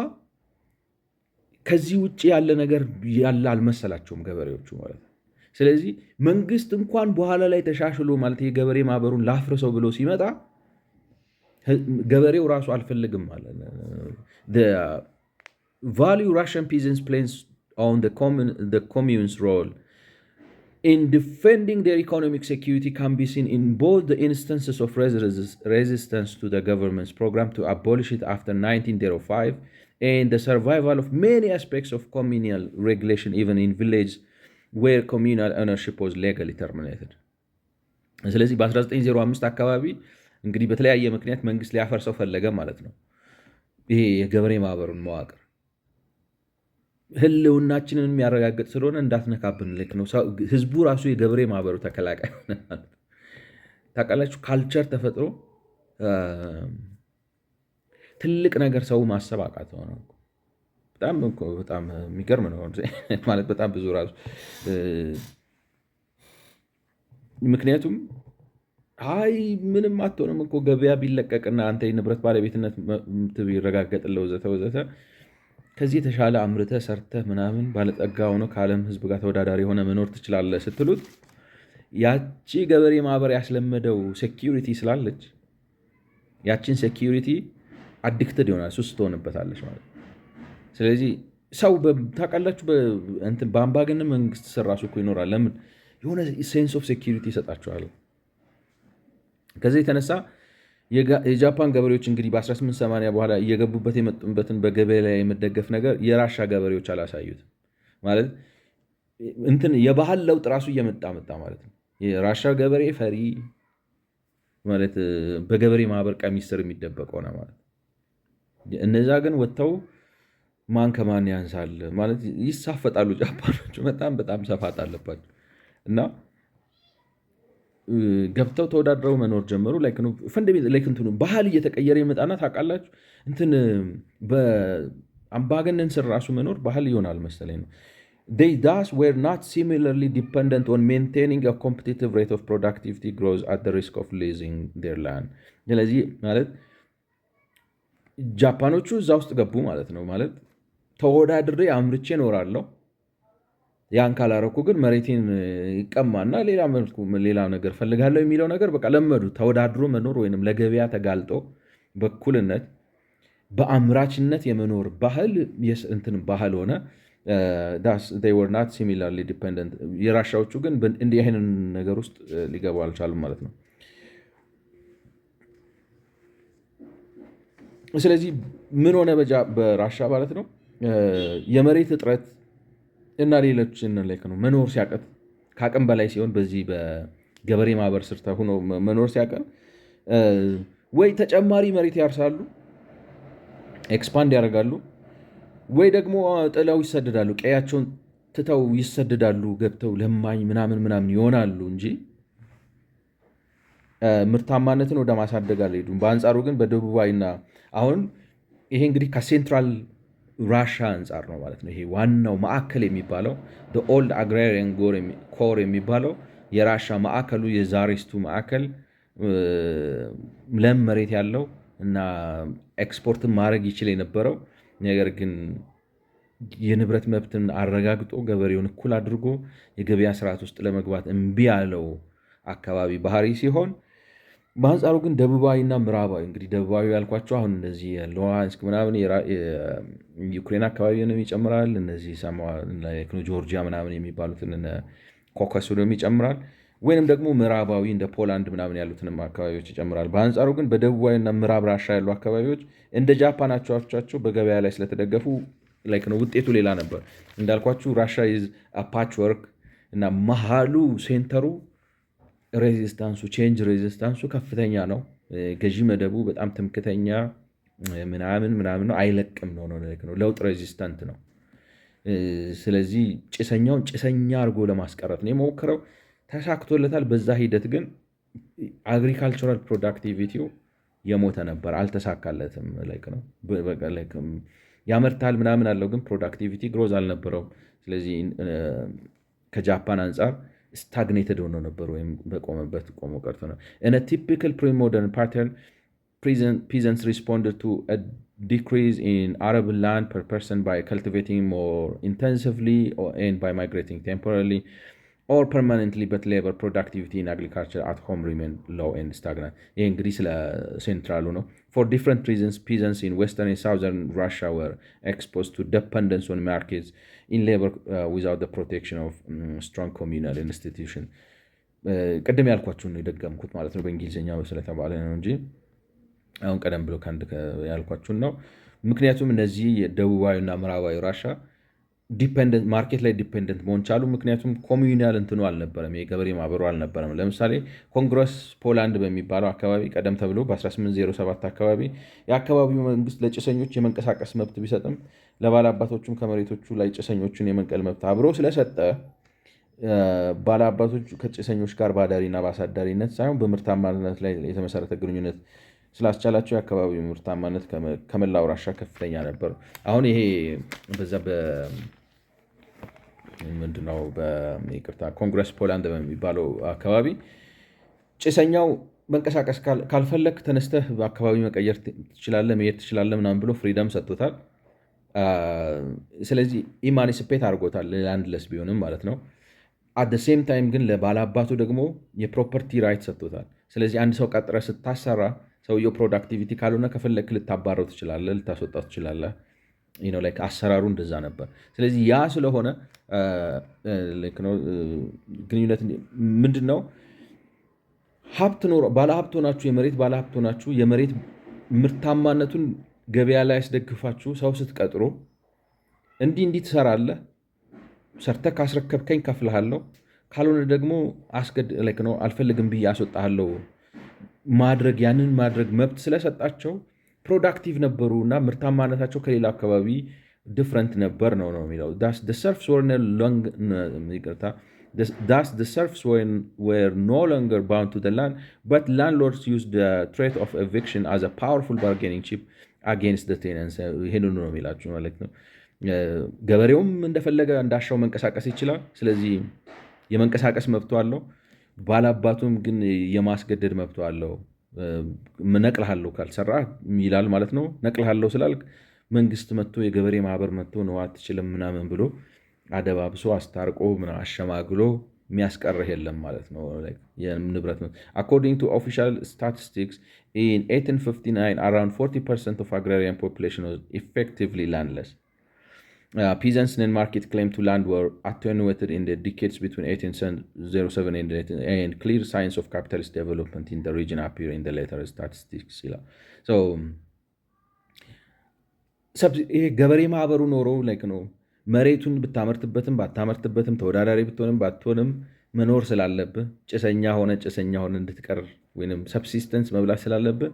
ከዚህ ውጭ ያለ ነገር ያለ አልመሰላቸውም ገበሬዎቹ ማለት ነው። ስለዚህ መንግስት እንኳን በኋላ ላይ ተሻሽሎ ማለት የገበሬ ማህበሩን ላፍርሰው ብሎ ሲመጣ ገበሬው ራሱ አልፈልግም ማለት ነው። the value Russian peasants plays on the commune's role in defending their economic security can be seen in both the instances of resistance to the government's program to abolish it after 1905 and the survival of many aspects of communal regulation even in villages where communal ownership was legally terminated. ስለዚህ በ1905 አካባቢ እንግዲህ በተለያየ ምክንያት መንግስት ሊያፈርሰው ፈለገ ማለት ነው። ይሄ የገበሬ ማህበሩን መዋቅር ህልውናችንን የሚያረጋግጥ ስለሆነ እንዳትነካብን ልክ ነው። ህዝቡ ራሱ የገበሬ ማህበሩ ተከላቃይ ሆነ ማለት ታውቃላችሁ። ካልቸር ተፈጥሮ ትልቅ ነገር ሰው ማሰብ አቃተው ነው። በጣም የሚገርም ነው ማለት በጣም ብዙ ራሱ ምክንያቱም አይ ምንም አትሆንም እኮ ገበያ ቢለቀቅና አንተ የንብረት ባለቤትነት ቢረጋገጥልህ ወዘተ ወዘተ ከዚህ የተሻለ አምርተህ ሰርተህ ምናምን ባለጠጋ ሆኖ ከዓለም ህዝብ ጋር ተወዳዳሪ የሆነ መኖር ትችላለህ ስትሉት ያቺ ገበሬ ማህበር ያስለመደው ሴኪዩሪቲ ስላለች ያቺን ሴኪዩሪቲ አዲክትድ ይሆናል፣ ሱስ ትሆንበታለች ማለት። ስለዚህ ሰው ታውቃላችሁ በአምባገነን መንግስት ስር ራሱ እኮ ይኖራል። ለምን? የሆነ ሴንስ ኦፍ ሴኪዩሪቲ ይሰጣቸዋል። ከዚህ የተነሳ የጃፓን ገበሬዎች እንግዲህ በ1880 በኋላ እየገቡበት የመጡበትን በገበያ ላይ የመደገፍ ነገር የራሻ ገበሬዎች አላሳዩትም ማለት የባህል ለውጥ ራሱ እየመጣ መጣ ማለት ነው። የራሻ ገበሬ ፈሪ ማለት በገበሬ ማህበር ቀሚስ ስር የሚደበቅ ሆነ ማለት። እነዛ ግን ወጥተው ማን ከማን ያንሳል ማለት ይሳፈጣሉ። ጃፓኖች በጣም ሰፋት አለባቸው እና ገብተው ተወዳድረው መኖር ጀመሩ። ባህል እየተቀየረ ይመጣና ታውቃላችሁ በአምባገነን ስር ራሱ መኖር ባህል ይሆናል መሰለኝ ነው። They thus were not similarly dependent on maintaining a competitive rate of productivity growth at the risk of losing their land. ስለዚህ ማለት ጃፓኖቹ እዛ ውስጥ ገቡ ማለት ነው። ማለት ተወዳድሬ አምርቼ እኖራለሁ፣ ያን ካላረኩ ግን መሬቴን ይቀማና ሌላ ነገር ፈልጋለሁ የሚለው ነገር በቃ ለመዱ። ተወዳድሮ መኖር ወይንም ለገበያ ተጋልጦ በኩልነት በአምራችነት የመኖር ባህል ባህል ሆነ። they were not similarly dependent። የራሻዎቹ ግን እንዲህ አይነት ነገር ውስጥ ሊገቡ አልቻሉም ማለት ነው። ስለዚህ ምን ሆነ በራሻ ማለት ነው የመሬት እጥረት እና ሌሎችን ነው መኖር ሲያቀት ከአቅም በላይ ሲሆን በዚህ በገበሬ ማህበር ስር ሆኖ መኖር ሲያቀም ወይ ተጨማሪ መሬት ያርሳሉ፣ ኤክስፓንድ ያደርጋሉ፣ ወይ ደግሞ ጥለው ይሰደዳሉ፣ ቀያቸውን ትተው ይሰደዳሉ፣ ገብተው ለማኝ ምናምን ይሆናሉ እንጂ ምርታማነትን ወደ ማሳደግ አልሄዱም። በአንጻሩ ግን በደቡባዊና አሁን ይሄ እንግዲህ ከሴንትራል ራሻ አንጻር ነው ማለት ነው። ይሄ ዋናው ማዕከል የሚባለው ኦልድ አግራሪያን ኮር የሚባለው የራሻ ማዕከሉ የዛሪስቱ ማዕከል ለም መሬት ያለው እና ኤክስፖርትን ማድረግ ይችል የነበረው ነገር ግን የንብረት መብትን አረጋግጦ ገበሬውን እኩል አድርጎ የገበያ ስርዓት ውስጥ ለመግባት እምቢ ያለው አካባቢ ባህሪ ሲሆን፣ በአንጻሩ ግን ደቡባዊና ምዕራባዊ እንግዲህ ደቡባዊ ያልኳቸው አሁን እነዚህ ሉሃንስክ ምናምን ዩክሬን አካባቢንም ይጨምራል። እነዚህ ጆርጂያ ምናምን የሚባሉትን ኮከሱንም ይጨምራል። ወይንም ደግሞ ምዕራባዊ እንደ ፖላንድ ምናምን ያሉትንም አካባቢዎች ይጨምራል። በአንጻሩ ግን በደቡባዊና ምዕራብ ራሻ ያሉ አካባቢዎች እንደ ጃፓን አቻዎቻቸው በገበያ ላይ ስለተደገፉ ነው ውጤቱ ሌላ ነበር። እንዳልኳችሁ ራሻ ፓችወርክ እና መሃሉ ሴንተሩ ሬዚስታንሱ ቼንጅ ሬዚስታንሱ ከፍተኛ ነው። ገዢ መደቡ በጣም ትምክተኛ ምናምን ነው፣ አይለቅም ነው ለውጥ ሬዚስታንት ነው። ስለዚህ ጭሰኛውን ጭሰኛ አድርጎ ለማስቀረት ነው የሞከረው፣ ተሳክቶለታል። በዛ ሂደት ግን አግሪካልቸራል ፕሮዳክቲቪቲው የሞተ ነበር፣ አልተሳካለትም። ነው ያመርታል ምናምን አለው፣ ግን ፕሮዳክቲቪቲ ግሮዝ አልነበረውም። ስለዚህ ከጃፓን አንጻር ስታግኔትድ ሆኖ ነበር ወይም በቆመበት ቆሞ ቀርቶ ነው። In a typical pre-modern pattern, peasants responded to a decrease in arable land per person by cultivating more intensively and by migrating temporarily or permanently, but labor productivity in agriculture at home remained low and stagnant. ይህ እንግዲህ ስለ ሴንትራሉ ነው። For different reasons, peasants in western and southern Russia were exposed to dependence on markets in labor without the protection of strong communal institution. ቀደም ያልኳችሁን የደገምኩት ማለት ነው፣ በእንግሊዝኛ ስለተባለ ነው እንጂ አሁን ቀደም ብሎ ከአንድ ያልኳችሁን ነው። ምክንያቱም እነዚህ የደቡባዊና ምዕራባዊ ራሻ ማርኬት ላይ ዲፔንደንት መሆን ቻሉ። ምክንያቱም ኮሚዩናል እንትኑ አልነበረም፣ የገበሬ ማህበሩ አልነበረም። ለምሳሌ ኮንግረስ ፖላንድ በሚባለው አካባቢ ቀደም ተብሎ በ1807 አካባቢ የአካባቢው መንግስት ለጭሰኞች የመንቀሳቀስ መብት ቢሰጥም ለባለአባቶቹም ከመሬቶቹ ላይ ጭሰኞቹን የመንቀል መብት አብሮ ስለሰጠ ባለአባቶቹ ከጭሰኞች ጋር በአዳሪና በአሳዳሪነት ሳይሆን በምርታማነት ላይ የተመሰረተ ግንኙነት ስላስቻላቸው የአካባቢው ምርታማነት ከመላው ራሻ ከፍተኛ ነበር። አሁን ይሄ በዛ ምንድነው በይቅርታ ኮንግረስ ፖላንድ በሚባለው አካባቢ ጭሰኛው መንቀሳቀስ ካልፈለግ ተነስተህ በአካባቢ መቀየር ትችላለህ፣ መሄድ ትችላለህ ምናምን ብሎ ፍሪደም ሰጥቶታል። ስለዚህ ኢማኒስፔት አድርጎታል፣ ላንድለስ ቢሆንም ማለት ነው። አት ሴም ታይም ግን ለባለአባቱ ደግሞ የፕሮፐርቲ ራይት ሰጥቶታል። ስለዚህ አንድ ሰው ቀጥረ ስታሰራ ሰውየው ፕሮዳክቲቪቲ ካልሆነ ከፈለክ ልታባረው ትችላለህ፣ ልታስወጣው ትችላለህ። አሰራሩ እንደዛ ነበር። ስለዚህ ያ ስለሆነ ግንኙነት ምንድን ነው? ባለሀብት ሆናችሁ የመሬት ባለሀብት ሆናችሁ የመሬት ምርታማነቱን ገበያ ላይ ያስደግፋችሁ ሰው ስትቀጥሩ እንዲህ ትሰራለህ፣ ሰርተህ ካስረከብከኝ ከፍልሃለሁ፣ ካልሆነ ደግሞ አልፈልግም ብዬ አስወጣሃለሁ ማድረግ ያንን ማድረግ መብት ስለሰጣቸው ፕሮዳክቲቭ ነበሩ እና ምርታማነታቸው ከሌላ አካባቢ ዲፍረንት ነበር ነው የሚለው። Thus, the serfs were no longer bound to the land, but landlords used the threat of eviction as a powerful bargaining chip against the tenants. ይሄንን ነው የሚላችሁ ማለት ነው። ገበሬውም እንደፈለገ እንዳሻው መንቀሳቀስ ይችላል። ስለዚህ የመንቀሳቀስ መብቱ አለው። ባላባቱም ግን የማስገደድ መብቱ አለው። ነቅልሃለሁ ካልሰራ ይላል ማለት ነው። ነቅልሃለሁ ስላልክ መንግስት መጥቶ የገበሬ ማህበር መጥቶ ነው አትችልም ምናምን ብሎ አደባብሶ አስታርቆ አሸማግሎ የሚያስቀርህ የለም ማለት ነው። የንብረት According to official statistics, in 1859 around 40% of agrarian population was effectively landless. Peasants in market claim to land were attenuated in the decades between 1807 and clear signs of capitalist development in the region appear in the later statistics. So ገበሬ ማህበሩ ኖሮ ነው መሬቱን ብታመርትበትም ባታመርትበትም ተወዳዳሪ ብትሆንም ባትሆንም መኖር ስላለብህ ጭሰኛ ሆነ እንድትቀር ወይም ሰብሲስተንስ መብላት ስላለብህ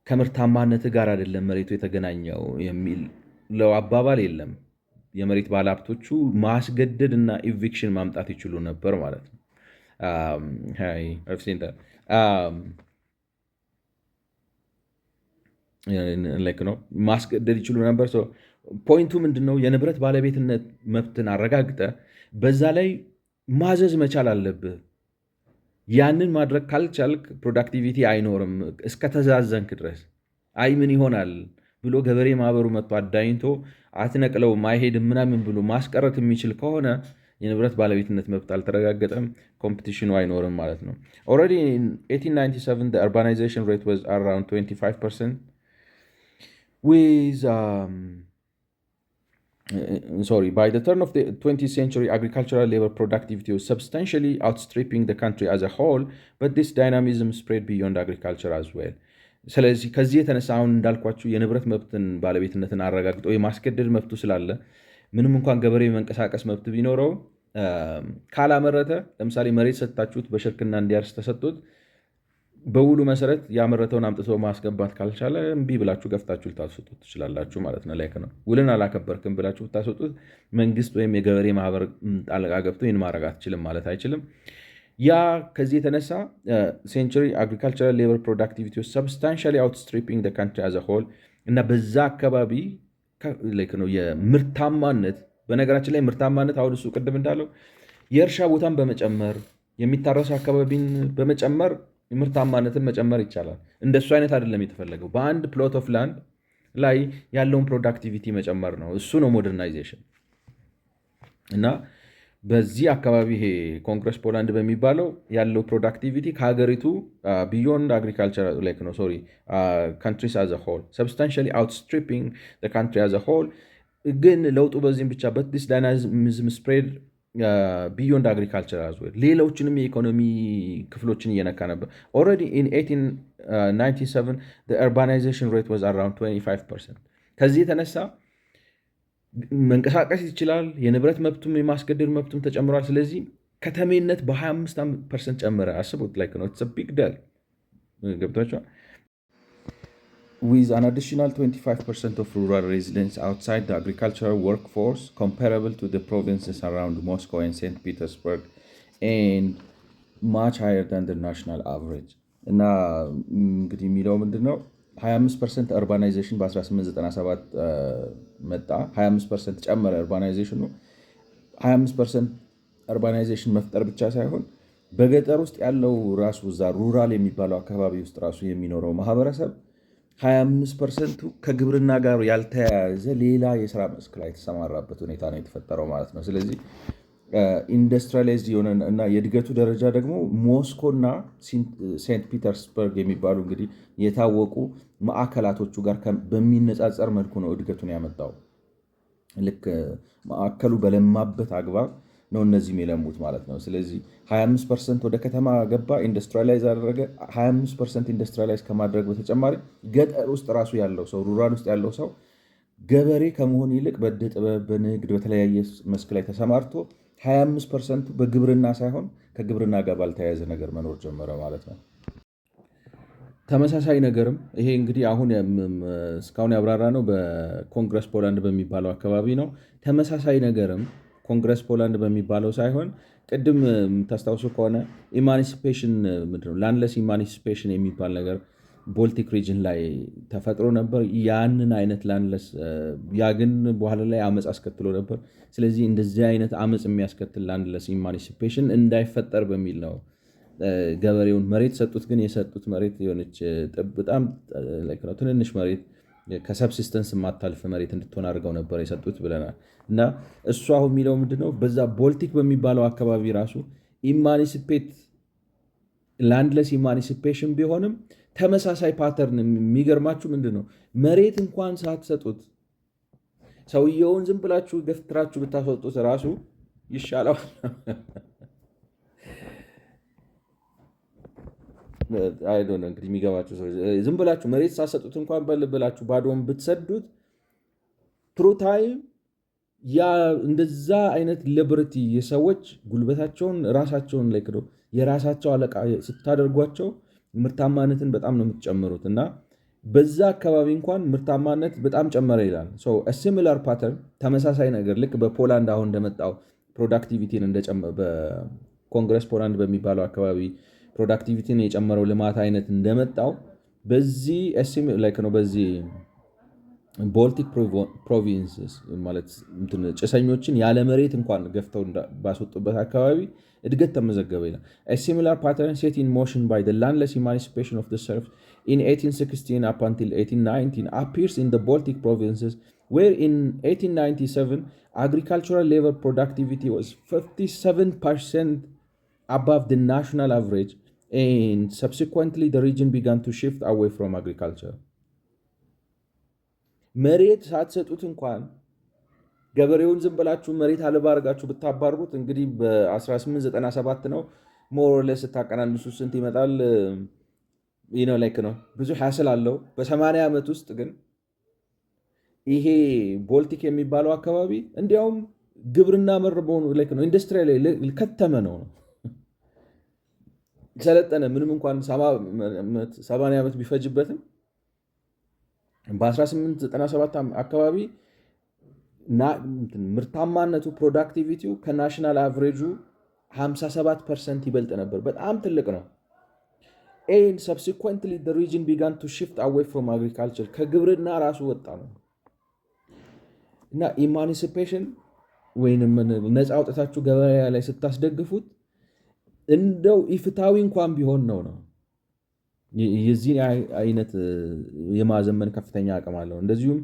ከምርታማነት ጋር አይደለም መሬቱ የተገናኘው የሚለው አባባል የለም። የመሬት ባለሀብቶቹ ማስገደድ እና ኢቪክሽን ማምጣት ይችሉ ነበር ማለት ነው። I've seen that. ልክ ነው ማስገደድ ይችሉ ነበር። ፖይንቱ ምንድነው? የንብረት ባለቤትነት መብትን አረጋግጠ በዛ ላይ ማዘዝ መቻል አለብህ። ያንን ማድረግ ካልቻልክ ፕሮዳክቲቪቲ አይኖርም እስከተዛዘንክ ድረስ። አይ ምን ይሆናል ብሎ ገበሬ ማህበሩ መጥቶ አዳኝቶ አትነቅለውም አይሄድም ምናምን ብሎ ማስቀረት የሚችል ከሆነ የንብረት ባለቤትነት መብት አልተረጋገጠም፣ ኮምፒቲሽኑ አይኖርም ማለት ነው። ኦልሬዲ in 1897 the urbanization rate was around 25%. By the turn of the 20th century, agricultural labor productivity was substantially outstripping the country as a whole, but this dynamism spread beyond agriculture as well. ስለዚህ ከዚህ የተነሳ አሁን እንዳልኳችሁ የንብረት መብትን ባለቤትነትን አረጋግጦ የማስገደድ መብቱ ስላለ ምንም እንኳን ገበሬ መንቀሳቀስ መብት ቢኖረው ካላመረተ፣ ለምሳሌ መሬት ሰጥታችሁት በሽርክና እንዲያርስ ተሰጥቶት በውሉ መሰረት ያመረተውን አምጥቶ ማስገባት ካልቻለ እምቢ ብላችሁ ገፍታችሁ ልታስወጡት ትችላላችሁ ማለት ነው። ላይክ ነው ውልን አላከበርክም ብላችሁ ብታስወጡት መንግስት ወይም የገበሬ ማህበር ጣልቃ ገብቶ ይህን ማድረግ አትችልም ማለት አይችልም። ያ ከዚህ የተነሳ ሴንቹሪ አግሪካልቸራል ሌበር ፕሮዳክቲቪቲ ሰብስታንሻሊ አውትስትሪፒንግ ዘ ካንትሪ አዝ አ ሆል እና በዛ አካባቢ ላይክ ነው የምርታማነት በነገራችን ላይ ምርታማነት አሁን እሱ ቅድም እንዳለው የእርሻ ቦታን በመጨመር የሚታረሱ አካባቢን በመጨመር ምርታማነትን መጨመር ይቻላል። እንደሱ አይነት አይደለም የተፈለገው። በአንድ ፕሎት ኦፍ ላንድ ላይ ያለውን ፕሮዳክቲቪቲ መጨመር ነው። እሱ ነው ሞደርናይዜሽን። እና በዚህ አካባቢ ይሄ ኮንግረስ ፖላንድ በሚባለው ያለው ፕሮዳክቲቪቲ ከሀገሪቱ ቢዮንድ አግሪካልቸር ላይክ ነው ሶሪ ካንትሪስ አዝ ሆል ሰብስታንሻሊ አውትስትሪፒንግ ካንትሪ አዝ ሆል። ግን ለውጡ በዚህም ብቻ ዲስ ዳይናሚዝም ስፕሬድ ቢዮንድ አግሪካልቸር አዝ ዌል ሌሎችንም የኢኮኖሚ ክፍሎችን እየነካ ነበር። ኦልሬዲ ኢን 1897 the urbanization rate was around 25%። ከዚህ የተነሳ መንቀሳቀስ ይችላል። የንብረት መብቱም የማስገደድ መብቱም ተጨምሯል። ስለዚህ ከተሜነት በ25% ጨመረ። አስቡት ላይ ነው ቢግ ደል ገብቷቸዋል። with an additional 25% of rural residents outside the agricultural workforce comparable to the provinces around Moscow and St. Petersburg and much higher than the national average። እና እንግዲህ የሚለው ምንድነው 25% urbanization በ1897 መጣ። 25% ጨመረ urbanization ነው። 25% urbanization መፍጠር ብቻ ሳይሆን በገጠር ውስጥ ያለው ራሱ እዛ ሩራል የሚባለው አካባቢ ውስጥ ራሱ የሚኖረው ማህበረሰብ 25%ቱ ከግብርና ጋር ያልተያያዘ ሌላ የስራ መስክ ላይ የተሰማራበት ሁኔታ ነው የተፈጠረው ማለት ነው። ስለዚህ ኢንዱስትሪያላይዝድ የሆነ እና የእድገቱ ደረጃ ደግሞ ሞስኮ እና ሴንት ፒተርስበርግ የሚባሉ እንግዲህ የታወቁ ማዕከላቶቹ ጋር በሚነጻጸር መልኩ ነው እድገቱን ያመጣው። ልክ ማዕከሉ በለማበት አግባብ ነው እነዚህም የለሙት ማለት ነው። ስለዚህ 25% ወደ ከተማ ገባ፣ ኢንዱስትሪያላይዝ አደረገ። 25% ኢንዱስትሪያላይዝ ከማድረግ በተጨማሪ ገጠር ውስጥ ራሱ ያለው ሰው ሩራል ውስጥ ያለው ሰው ገበሬ ከመሆን ይልቅ በዕደ ጥበብ፣ በንግድ፣ በተለያየ መስክ ላይ ተሰማርቶ 25% በግብርና ሳይሆን ከግብርና ጋር ባልተያያዘ ነገር መኖር ጀመረ ማለት ነው። ተመሳሳይ ነገርም ይሄ እንግዲህ አሁን እስካሁን ያብራራ ነው በኮንግረስ ፖላንድ በሚባለው አካባቢ ነው። ተመሳሳይ ነገርም ኮንግረስ ፖላንድ በሚባለው ሳይሆን ቅድም የምታስታውሱ ከሆነ ኢማኒሲፔሽን ምንድነው ላንድለስ ኢማኒሲፔሽን የሚባል ነገር ቦልቲክ ሪጅን ላይ ተፈጥሮ ነበር። ያንን አይነት ላንድለስ ያ ግን በኋላ ላይ አመፅ አስከትሎ ነበር። ስለዚህ እንደዚህ አይነት አመፅ የሚያስከትል ላንድለስ ኢማኒሲፔሽን እንዳይፈጠር በሚል ነው ገበሬውን መሬት ሰጡት። ግን የሰጡት መሬት የሆነች በጣም ትንንሽ መሬት ከሰብሲስተንስ የማታልፍ መሬት እንድትሆን አድርገው ነበር የሰጡት ብለናል። እና እሱ አሁን የሚለው ምንድነው በዛ ቦልቲክ በሚባለው አካባቢ ራሱ ኢማኒሲፔት ላንድለስ ኢማኒሲፔሽን ቢሆንም ተመሳሳይ ፓተርን የሚገርማችሁ ምንድነው መሬት እንኳን ሳትሰጡት ሰውየውን ዝም ብላችሁ ገፍትራችሁ ብታስወጡት ራሱ ይሻለዋል። አይዶን እንግዲህ የሚገባችሁ ሰው ዝም ብላችሁ መሬት ሳትሰጡት እንኳን በልብላችሁ ባዶን ብትሰዱት ትሩ ታይም ያ እንደዛ አይነት ሊበርቲ የሰዎች ጉልበታቸውን ራሳቸውን ላይ ክዶ የራሳቸው አለቃ ስታደርጓቸው ምርታማነትን በጣም ነው የምትጨምሩት። እና በዛ አካባቢ እንኳን ምርታማነት በጣም ጨመረ ይላል። ሶ a similar pattern ተመሳሳይ ነገር ልክ በፖላንድ አሁን እንደመጣው ፕሮዳክቲቪቲን ኮንግረስ ፖላንድ በሚባለው አካባቢ ፕሮዳክቲቪቲን የጨመረው ልማት አይነት እንደመጣው በዚህ በዚህ ቦልቲክ ፕሮቪንስስ ማለት ጭሰኞችን ያለ መሬት እንኳን ገፍተው ባስወጡበት አካባቢ እድገት ተመዘገበ ይላል። ሲሚላር ፓተርን ሴት ኢን ሞሽን ባይ ላንድለስ ኢማንሲፔሽን ኦፍ ሰርቭስ ኢን 1816 up until 1819 appears in the Baltic provinces, where in 1897 agricultural labor productivity was 57% above the national average, and subsequently the region began to shift away from agriculture. መሬት ሳትሰጡት እንኳን ገበሬውን ዝም ብላችሁ መሬት አልባ አድርጋችሁ ብታባርሩት እንግዲህ በ1897 ነው ሞሮለስ ስታቀናንሱ ስንት ይመጣል? ነው ብዙ ሐስል አለው። በ80 ዓመት ውስጥ ግን ይሄ ቦልቲክ የሚባለው አካባቢ እንዲያውም ግብርና መር በሆኑ ነው ኢንዱስትሪ ላይ ከተመ ነው ሰለጠነ። ምንም እንኳን 70 ዓመት ቢፈጅበትም በ1897 አካባቢ ምርታማነቱ ፕሮዳክቲቪቲው ከናሽናል አቨሬጁ 57% ይበልጥ ነበር። በጣም ትልቅ ነው። and subsequently the region began to shift away from agriculture ከግብርና ራሱ ወጣ ነው እና ኢማንሲፔሽን ወይንም ነፃ አውጥታችሁ ገበያ ላይ ስታስደግፉት እንደው ኢፍታዊ እንኳን ቢሆን ነው የዚህ አይነት የማዘመን ከፍተኛ አቅም አለው። እንደዚሁም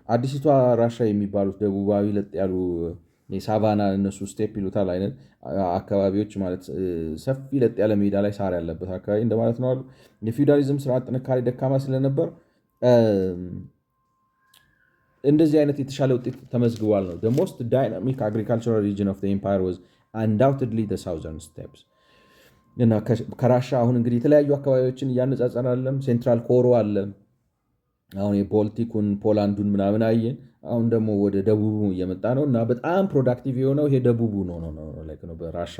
አዲሲቷ ራሻ የሚባሉት ደቡባዊ ለጥ ያሉ የሳቫና እነሱ ስቴፕ ይሉታል አይነት አካባቢዎች ማለት ሰፊ ለጥ ያለ ሜዳ ላይ ሳር ያለበት አካባቢ እንደማለት ነው አሉ። የፊውዳሊዝም ስርዓት ጥንካሬ ደካማ ስለነበር እንደዚህ አይነት የተሻለ ውጤት ተመዝግቧል ነው። the most dynamic agricultural region of the empire was undoubtedly the southern steppes እና ከራሻ አሁን እንግዲህ የተለያዩ አካባቢዎችን እያነጻጸናለም። ሴንትራል ኮሮ አለ። አሁን የቦልቲኩን ፖላንዱን ምናምን አየን። አሁን ደግሞ ወደ ደቡቡ እየመጣ ነው እና በጣም ፕሮዳክቲቭ የሆነው ይሄ ደቡቡ ነው በራሻ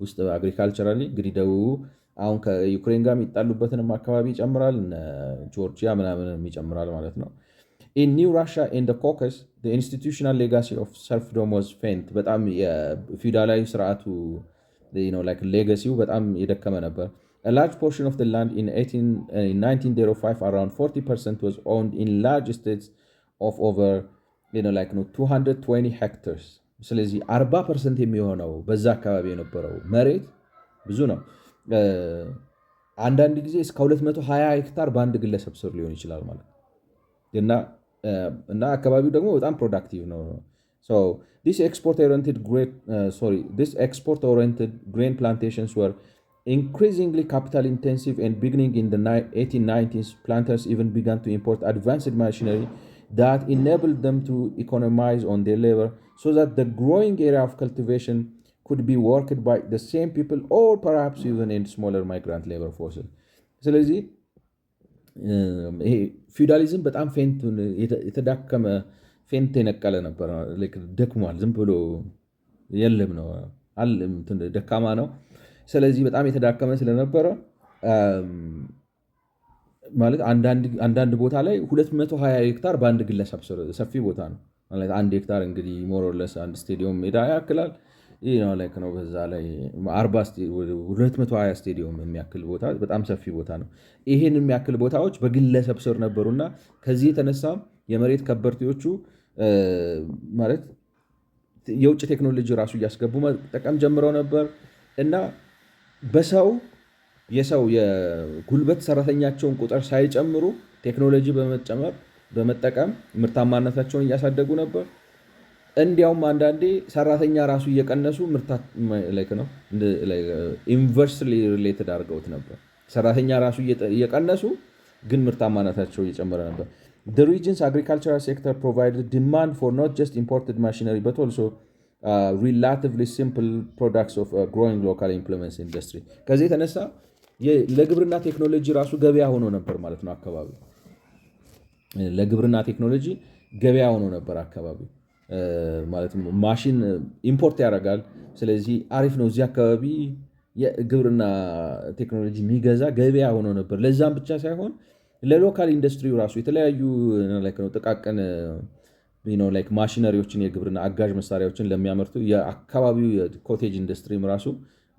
ውስጥ አግሪካልቸራሊ። እንግዲህ ደቡቡ አሁን ከዩክሬን ጋር የሚጣሉበትንም አካባቢ ይጨምራል፣ ጆርጂያ ምናምን ይጨምራል ማለት ነው። in new Russia and the Caucasus the institutional legacy of serfdom was faint። በጣም የፊውዳላዊ ስርዓቱ ሌጋሲው በጣም የደከመ ነበር። A large portion of the land in 1905 around 40% was owned in large estates of over 220 hectares። ስለዚህ 40% የሚሆነው በዛ አካባቢ የነበረው መሬት ብዙ ነው። አንዳንድ ጊዜ እስከ 220 ሄክታር በአንድ ግለሰብ ስር ሊሆን ይችላል ማለት እና አካባቢው ደግሞ በጣም ፕሮዳክቲቭ ነው። So this export-oriented grain plantations were increasingly capital intensive, and beginning in the 1890s, planters even began to import advanced machinery that enabled them to economize on their labor, so that the growing area of cultivation could be worked by the same people or perhaps even in smaller migrant labor forces. ስለዚህ ይሄ ፊውዳሊዝም በጣም የተዳከመ ፌንት የነቀለ ነበር። ደክሟል፣ ዝም ብሎ የለም ነው ደካማ ነው። ስለዚህ በጣም የተዳከመ ስለነበረ ማለት አንዳንድ ቦታ ላይ 220 ሄክታር በአንድ ግለሰብ ሰፊ ቦታ ነው ማለት። አንድ ሄክታር እንግዲህ ሞሮለስ አንድ ስቴዲየም ሜዳ ያክላል ነው። በዛ ላይ 220 ስቴዲየም የሚያክል ቦታ በጣም ሰፊ ቦታ ነው። ይህን የሚያክል ቦታዎች በግለሰብ ስር ነበሩና ከዚህ የተነሳ የመሬት ከበርቴዎቹ ማለት የውጭ ቴክኖሎጂ ራሱ እያስገቡ መጠቀም ጀምረው ነበር እና የሰው የጉልበት ሰራተኛቸውን ቁጥር ሳይጨምሩ ቴክኖሎጂ በመጠቀም ምርታማነታቸውን እያሳደጉ ነበር። እንዲያውም አንዳንዴ ሰራተኛ ራሱ እየቀነሱ ኢንቨርስሊ ሪሌትድ አድርገውት ነበር። ሰራተኛ ራሱ እየቀነሱ ግን ምርታማነታቸው እየጨመረ ነበር። The region's agricultural sector provided demand for not just imported machinery but also relatively simple products of growing local implements industry። ከዚህ የተነሳ ለግብርና ቴክኖሎጂ ራሱ ገበያ ሆኖ ነበር ማለት ነው። አካባቢ ለግብርና ቴክኖሎጂ ገበያ ሆኖ ነበር አካባቢ ማለት ማሽን ኢምፖርት ያደርጋል። ስለዚህ አሪፍ ነው። እዚህ አካባቢ የግብርና ቴክኖሎጂ የሚገዛ ገበያ ሆኖ ነበር። ለዛም ብቻ ሳይሆን ለሎካል ኢንዱስትሪው ራሱ የተለያዩ ጥቃቅን ማሽነሪዎችን የግብርና አጋዥ መሳሪያዎችን ለሚያመርቱ የአካባቢው የኮቴጅ ኢንዱስትሪም ራሱ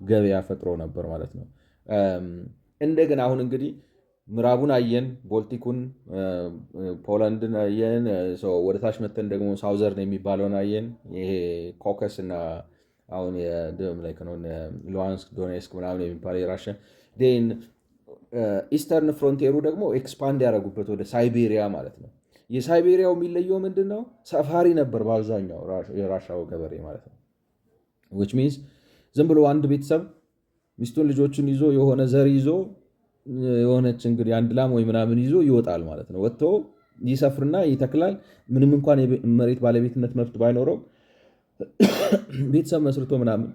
ገበያ ፈጥሮ ነበር ማለት ነው። እንደገና አሁን እንግዲህ ምዕራቡን አየን፣ ቦልቲኩን፣ ፖላንድን አየን። ወደ ታች መተን ደግሞ ሳውዘርን የሚባለውን አየን። ይሄ ኮከስ እና አሁን ሉሃንስክ ዶኔስክ ምናምን የሚባለው የራሽያ ኢስተርን ፍሮንቴሩ ደግሞ ኤክስፓንድ ያደረጉበት ወደ ሳይቤሪያ ማለት ነው። የሳይቤሪያው የሚለየው ምንድን ነው? ሰፋሪ ነበር በአብዛኛው የራሻው ገበሬ ማለት ነው። ዊች ሚንስ ዝም ብሎ አንድ ቤተሰብ ሚስቱን ልጆቹን ይዞ የሆነ ዘር ይዞ የሆነች እንግዲህ አንድ ላም ወይ ምናምን ይዞ ይወጣል ማለት ነው። ወጥቶ ይሰፍርና ይተክላል። ምንም እንኳን መሬት ባለቤትነት መብት ባይኖረው ቤተሰብ መስርቶ ምናምን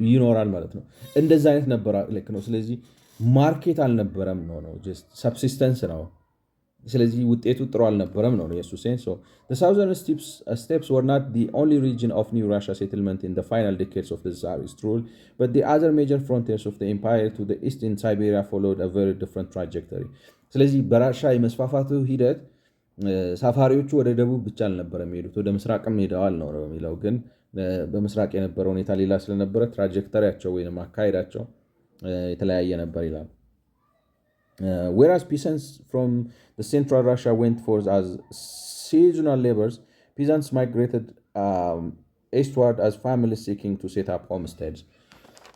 ይኖራል ማለት ነው። እንደዛ አይነት ነበር ልክ ነው። ስለዚህ ማርኬት አልነበረም ነው ሰብሲስተንስ ነው። ስለዚህ ውጤቱ ጥሩ አልነበረም ነው የሱ ሴንስ። The southern steppes were not the only region of New Russia settlement in the final decades of the Tsarist rule, but the other major frontiers of the empire to the east in Siberia followed a very different trajectory. ስለዚህ በራሻ የመስፋፋቱ ሂደት ሳፋሪዎቹ ወደ ደቡብ ብቻ አልነበረም የሚሄዱት፣ ወደ ምስራቅም ሄደዋል ነው የሚለው። ግን በምስራቅ የነበረ ሁኔታ ሌላ ስለነበረ ትራጀክተሪያቸው ወይም አካሄዳቸው የተለያየ ነበር ይላል። Whereas peasants from the central Russia went forth as seasonal laborers, peasants migrated eastward as families seeking to set up homesteads.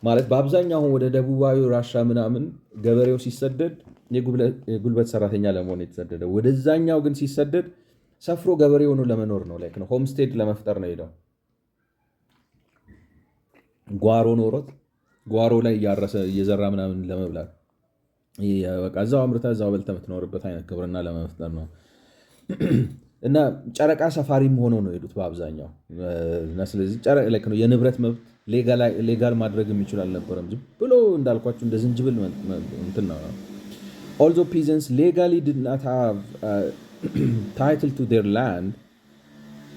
ማለት በአብዛኛው አሁን ወደ ደቡባዊ ራሻ ምናምን ገበሬው ሲሰደድ የጉልበት ሰራተኛ ለመሆን የተሰደደው፣ ወደዛኛው ግን ሲሰደድ ሰፍሮ ገበሬ ሆኖ ለመኖር ነው። ላይክ ነው ሆምስቴድ ለመፍጠር ነው ሄደው። ጓሮ ኖሮት ጓሮ ላይ እያረሰ እየዘራ ምናምን ለመብላት በቃ እዛው አምርታ እዛው በልተህ የምትኖርበት አይነት ግብርና ለመፍጠር ነው። እና ጨረቃ ሰፋሪም ሆኖ ነው የሄዱት በአብዛኛው። እና ስለዚህ የንብረት መብት ሌጋል ማድረግ የሚችል አልነበረም። ዝም ብሎ እንዳልኳችሁ እንደ ዝንጅብል እንትን ነው። Although peasants legally did not have title to their land,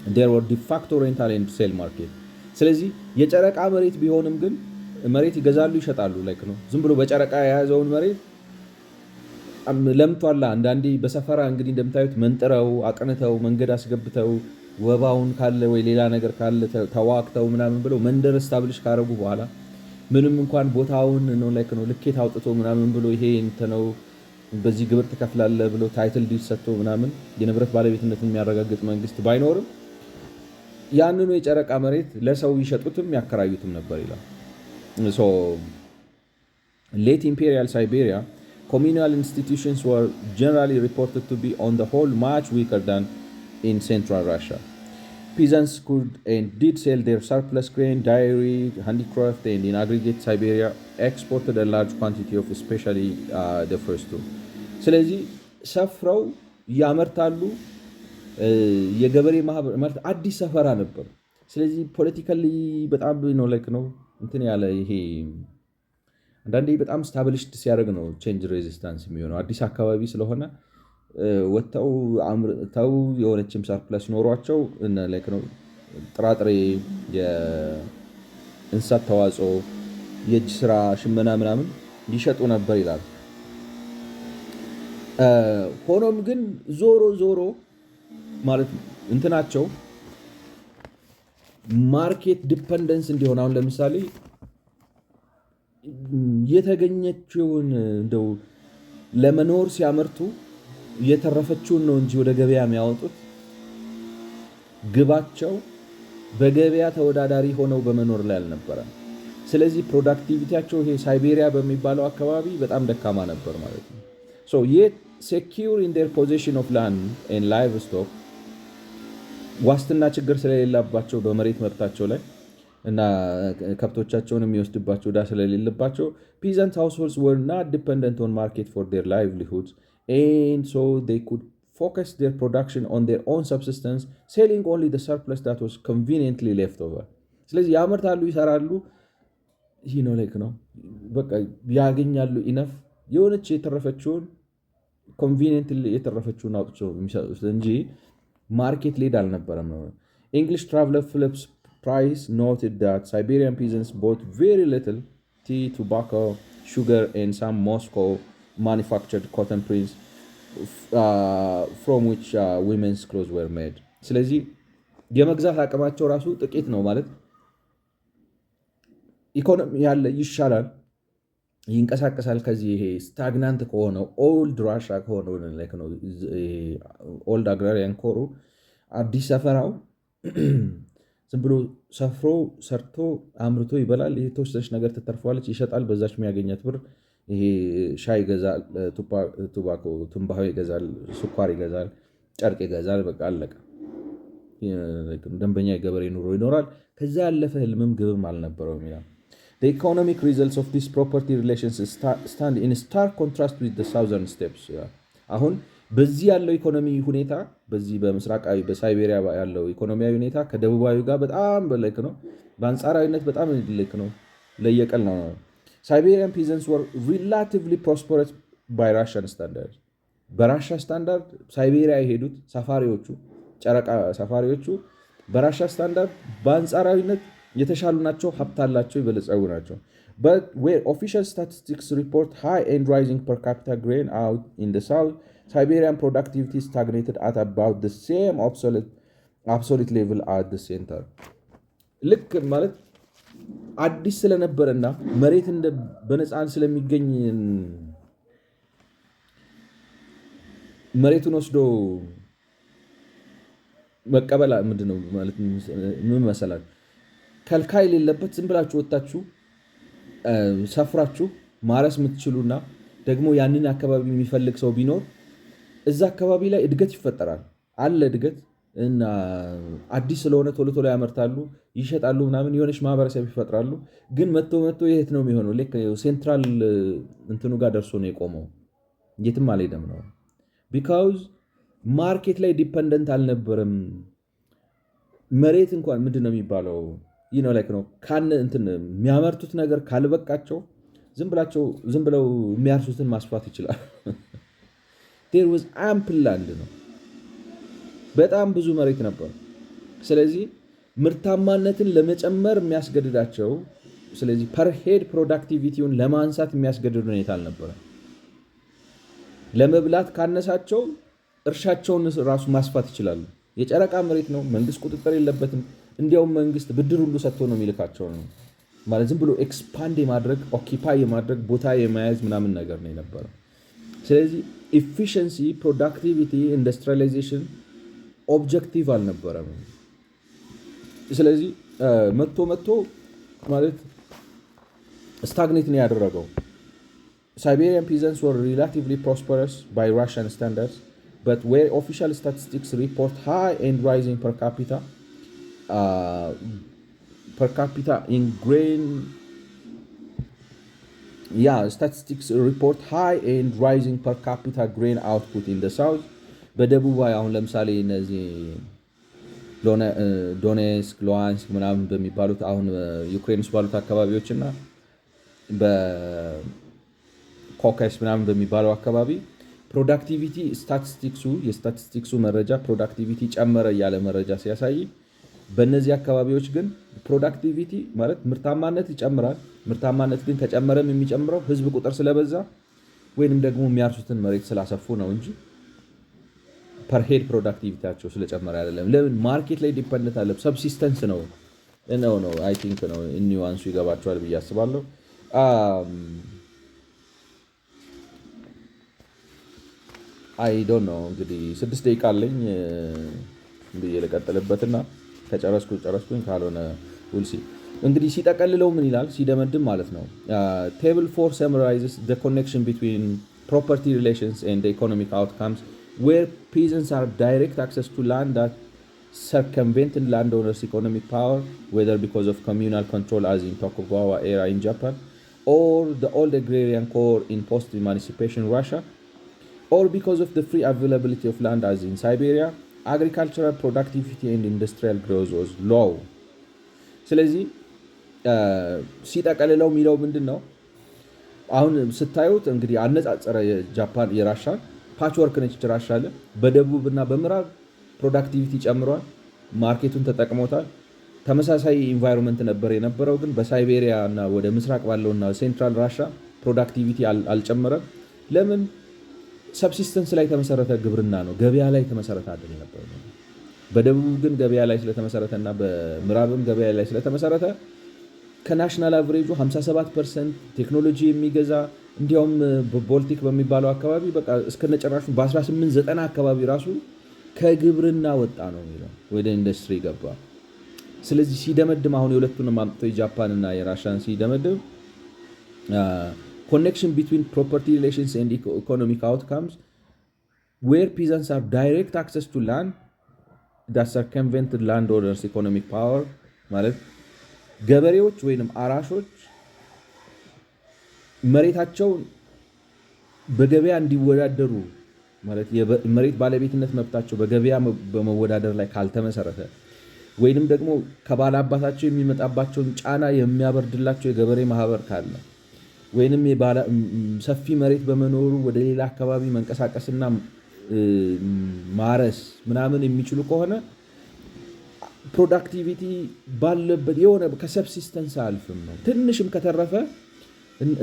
there were de facto rental and sale market. ስለዚህ የጨረቃ መሬት ቢሆንም ግን መሬት ይገዛሉ ይሸጣሉ። ላይክ ነው ዝም ብሎ በጨረቃ የያዘውን መሬት ለምቷላ። አንዳንዴ በሰፈራ እንግዲህ እንደምታዩት መንጥረው አቅንተው መንገድ አስገብተው ወባውን ካለ ወይ ሌላ ነገር ካለ ተዋክተው ምናምን ብለው መንደር ስታብሊሽ ካረጉ በኋላ ምንም እንኳን ቦታውን ነው ላይክ ነው ልኬት አውጥቶ ምናምን ብሎ ይሄ እንትነው በዚህ ግብር ትከፍላለህ ብሎ ታይትል ዲድ ሰጥቶ ምናምን የንብረት ባለቤትነትን የሚያረጋግጥ መንግስት ባይኖርም ያንኑ የጨረቃ መሬት ለሰው ይሸጡትም ያከራዩትም ነበር ይላል። So late imperial Siberia, communal institutions were generally reported to be on the whole much weaker than in central Russia. Peasants could and did sell their surplus grain, dairy, handicraft, and in aggregate Siberia exported a large quantity of especially the first two. ስለዚህ ሰፍረው ያመርታሉ። የገበሬ ማህበር አዲስ ሰፈራ ነበር። ስለዚህ ፖለቲካሊ በጣም ነው ላይክ ነው እንትን ያለ ይሄ አንዳንዴ በጣም ስታብሊሽድ ሲያደርግ ነው ቼንጅ ሬዚስታንስ የሚሆነው። አዲስ አካባቢ ስለሆነ ወጥተው አምርተው የሆነችም ሰርፕለስ ኖሯቸው ላይክ ነው ጥራጥሬ፣ የእንስሳት ተዋጽኦ፣ የእጅ ስራ፣ ሽመና ምናምን ይሸጡ ነበር ይላል። ሆኖም ግን ዞሮ ማለት እንትናቸው ማርኬት ዲፐንደንስ እንዲሆን አሁን ለምሳሌ የተገኘችውን እንደው ለመኖር ሲያመርቱ የተረፈችውን ነው እንጂ ወደ ገበያ የሚያወጡት ግባቸው በገበያ ተወዳዳሪ ሆነው በመኖር ላይ አልነበረም። ስለዚህ ፕሮዳክቲቪቲያቸው ይሄ ሳይቤሪያ በሚባለው አካባቢ በጣም ደካማ ነበር ማለት ነው። So yet secure in their possession of land and livestock, ዋስትና ችግር ስለሌለባቸው በመሬት መብታቸው ላይ እና ከብቶቻቸውን የሚወስድባቸው ዕዳ ስለሌለባቸው peasant households were not dependent on market for their livelihoods, and so they could focus their production on their own subsistence, selling only the surplus that was conveniently left over. ስለዚህ ያመርታሉ፣ ይሰራሉ፣ ይሄ ነው ላይክ ነው በቃ ያገኛሉ ኢነፍ የሆነች የተረፈችውን ኮንቪኒየንትሊ የተረፈችውን አውጥተው የሚሰጡት እንጂ ማርኬት ሊድ አልነበረም ነው። English traveler Phillips Price noted that Siberian peasants bought very little tea, tobacco, sugar, and some Moscow manufactured cotton prints from which women's clothes were made. ስለዚህ የመግዛት አቅማቸው ራሱ ጥቂት ነው ማለት ኢኮኖሚ ያለ ይሻላል፣ ይንቀሳቀሳል። ከዚህ ይሄ ስታግናንት ከሆነው ኦልድ ራሻ ከሆነው ኦልድ አግራሪያን ኮሩ አዲስ ሰፈራው ዝም ብሎ ሰፍሮ ሰርቶ አምርቶ ይበላል። የተወሰነች ነገር ትተርፈዋለች፣ ይሸጣል። በዛች የሚያገኘት ብር ይሄ ሻይ ይገዛል፣ ቱባኮ ትንባሆ ይገዛል፣ ስኳር ይገዛል፣ ጨርቅ ይገዛል። በቃ አለቀ። ደንበኛ የገበሬ ኑሮ ይኖራል። ከዛ ያለፈ ህልምም ግብም አልነበረውም ይላል። The economic results of these property relations stand in stark contrast with the southern steppes. አሁን በዚህ ያለው ኢኮኖሚ ሁኔታ በዚህ በምስራቃዊ በሳይቤሪያ ያለው ኢኮኖሚያዊ ሁኔታ ከደቡባዊ ጋር በጣም በልክ ነው። በአንጻራዊነት በጣም ልክ ነው፣ ለየቀል ነው። ሳይቤሪያን peasants were relatively prosperous by Russian standards. በራሻ ስታንዳርድ ሳይቤሪያ የሄዱት ሰፋሪዎቹ ጨረቃ ሰፋሪዎቹ በራሻ ስታንዳርድ በአንጻራዊነት የተሻሉ ናቸው፣ ሀብት አላቸው፣ የበለጸጉ ናቸው። But where official statistics report high and rising per capita grain out in the south, Siberian productivity stagnated at about the same absolute level at the center. ልክ ማለት አዲስ ስለነበረና መሬት በነፃን ስለሚገኝ መሬቱን ወስዶ መቀበል ምንድነው ማለት ምን መሰላል ከልካይ የሌለበት ዝም ብላችሁ ወጣችሁ ሰፍራችሁ ማረስ የምትችሉና ደግሞ ያንን አካባቢ የሚፈልግ ሰው ቢኖር እዛ አካባቢ ላይ እድገት ይፈጠራል አለ እድገት እና አዲስ ስለሆነ ቶሎ ቶሎ ያመርታሉ ይሸጣሉ ምናምን የሆነች ማህበረሰብ ይፈጥራሉ። ግን መጥቶ የት ነው የሚሆነው? ልክ ሴንትራል እንትኑ ጋር ደርሶ ነው የቆመው፣ የትም አልሄደም ነው። ቢካውዝ ማርኬት ላይ ዲፐንደንት አልነበረም። መሬት እንኳን ምንድነው የሚባለው ነው ካን እንትን የሚያመርቱት ነገር ካልበቃቸው ዝም ብለው የሚያርሱትን ማስፋት ይችላል። there was ample land ነው፣ በጣም ብዙ መሬት ነበር። ስለዚህ ምርታማነትን ለመጨመር የሚያስገድዳቸው ስለዚህ ፐር ሄድ ፕሮዳክቲቪቲውን ለማንሳት የሚያስገድድ ሁኔታ አልነበረ። ለመብላት ካነሳቸው እርሻቸውን ራሱ ማስፋት ይችላሉ። የጨረቃ መሬት ነው፣ መንግስት ቁጥጥር የለበትም። እንዲያውም መንግስት ብድር ሁሉ ሰጥቶ ነው የሚልካቸው ነው ማለት ዝም ብሎ ኤክስፓንድ የማድረግ ኦኪፓይ የማድረግ ቦታ የመያዝ ምናምን ነገር ነው የነበረው። ስለዚህ ኢፊሽንሲ፣ ፕሮዳክቲቪቲ፣ ኢንዱስትሪያላይዜሽን ኦብጀክቲቭ አልነበረም። ስለዚህ መጥቶ ማለት ስታግኔት ነው ያደረገው። Siberian peasants were relatively prosperous by Russian standards, but where official statistics report high and rising per capita in grain, statistics report high and rising per capita grain output in the south. በደቡባዊ አሁን ለምሳሌ እነዚህ ዶኔስክ፣ ሉሃንስክ ምናምን በሚባሉት አሁን ዩክሬን ውስጥ ባሉት አካባቢዎች እና በኮካስ ምናምን በሚባለው አካባቢ ፕሮዳክቲቪቲ የስታቲስቲክሱ መረጃ ፕሮዳክቲቪቲ ጨመረ እያለ መረጃ ሲያሳይ፣ በእነዚህ አካባቢዎች ግን ፕሮዳክቲቪቲ ማለት ምርታማነት ይጨምራል። ምርታማነት ግን ከጨመረም የሚጨምረው ህዝብ ቁጥር ስለበዛ ወይንም ደግሞ የሚያርሱትን መሬት ስላሰፉ ነው እንጂ ፐርሄድ ፕሮዳክቲቪቲያቸው ስለጨመረ አይደለም። ለምን ማርኬት ላይ ዲፐንደንት አለ፣ ሰብሲስተንስ ነው አይ ቲንክ ነው ኒዋንሱ ይገባቸዋል ብዬ አስባለሁ። አይ ዶንት ኖ እንግዲህ 6 ደቂቃ አለኝ ብዬ ልቀጥልበትና ከጨረስኩኝ ካልሆነ ውልሲ እንግዲህ ሲጠቀልለው ምን ይላል ሲደመድም ማለት ነው። ቴብል 4 summarizes the connection between property relations and the economic outcomes where peasants have direct access to land that circumvent landowners' economic power, whether because of communal control as in Tokugawa era in Japan, or the old agrarian core in post-emancipation Russia, or because of the free availability of land as in Siberia, agricultural productivity and industrial growth was low. ስለዚህ ሲጠቀልለው የሚለው ምንድን ነው? አሁን ስታዩት እንግዲህ አነጻጸረ የጃፓን የራሻ ፓችወርክ ነች ራሻ አለ። በደቡብና በምዕራብ ፕሮዳክቲቪቲ ጨምሯል፣ ማርኬቱን ተጠቅሞታል። ተመሳሳይ ኢንቫይሮንመንት ነበር የነበረው፣ ግን በሳይቤሪያ እና ወደ ምስራቅ ባለውና ሴንትራል ራሻ ፕሮዳክቲቪቲ አልጨመረም። ለምን? ሰብሲስተንስ ላይ የተመሰረተ ግብርና ነው፣ ገበያ ላይ የተመሰረተ አይደል ነበር። በደቡብ ግን ገበያ ላይ ስለተመሰረተና በምዕራብም ገበያ ላይ ስለተመሰረተ ከናሽናል አቨሬጁ 57% ቴክኖሎጂ የሚገዛ እንዲያውም በቦልቲክ በሚባለው አካባቢ በቃ እስከነጨራሹ በ1890 አካባቢ ራሱ ከግብርና ወጣ ነው የሚለው ወደ ኢንዱስትሪ ገባ። ስለዚህ ሲደመድም አሁን የሁለቱንም አምጥቶ የጃፓንና የራሻን ሲደመድም ኮኔክሽን ቢትዊን ፕሮፐርቲ ሪሌሽንስ ኤንድ ኢኮኖሚክ አውትካምስ ዌር ፒዘንትስ ሃቭ ዳይሬክት አክሰስ ቱ ላንድ ዳት ሰርከምቬንትድ ላንድ ኦነርስ ኢኮኖሚክ ፓወር ማለት ገበሬዎች ወይንም አራሾች መሬታቸውን በገበያ እንዲወዳደሩ ማለት የመሬት ባለቤትነት መብታቸው በገበያ በመወዳደር ላይ ካልተመሰረተ ወይንም ደግሞ ከባለ አባታቸው የሚመጣባቸውን ጫና የሚያበርድላቸው የገበሬ ማህበር ካለ ወይንም ሰፊ መሬት በመኖሩ ወደ ሌላ አካባቢ መንቀሳቀስና ማረስ ምናምን የሚችሉ ከሆነ ፕሮዳክቲቪቲ ባለበት የሆነ ከሰብሲስተንስ አልፍም ነው። ትንሽም ከተረፈ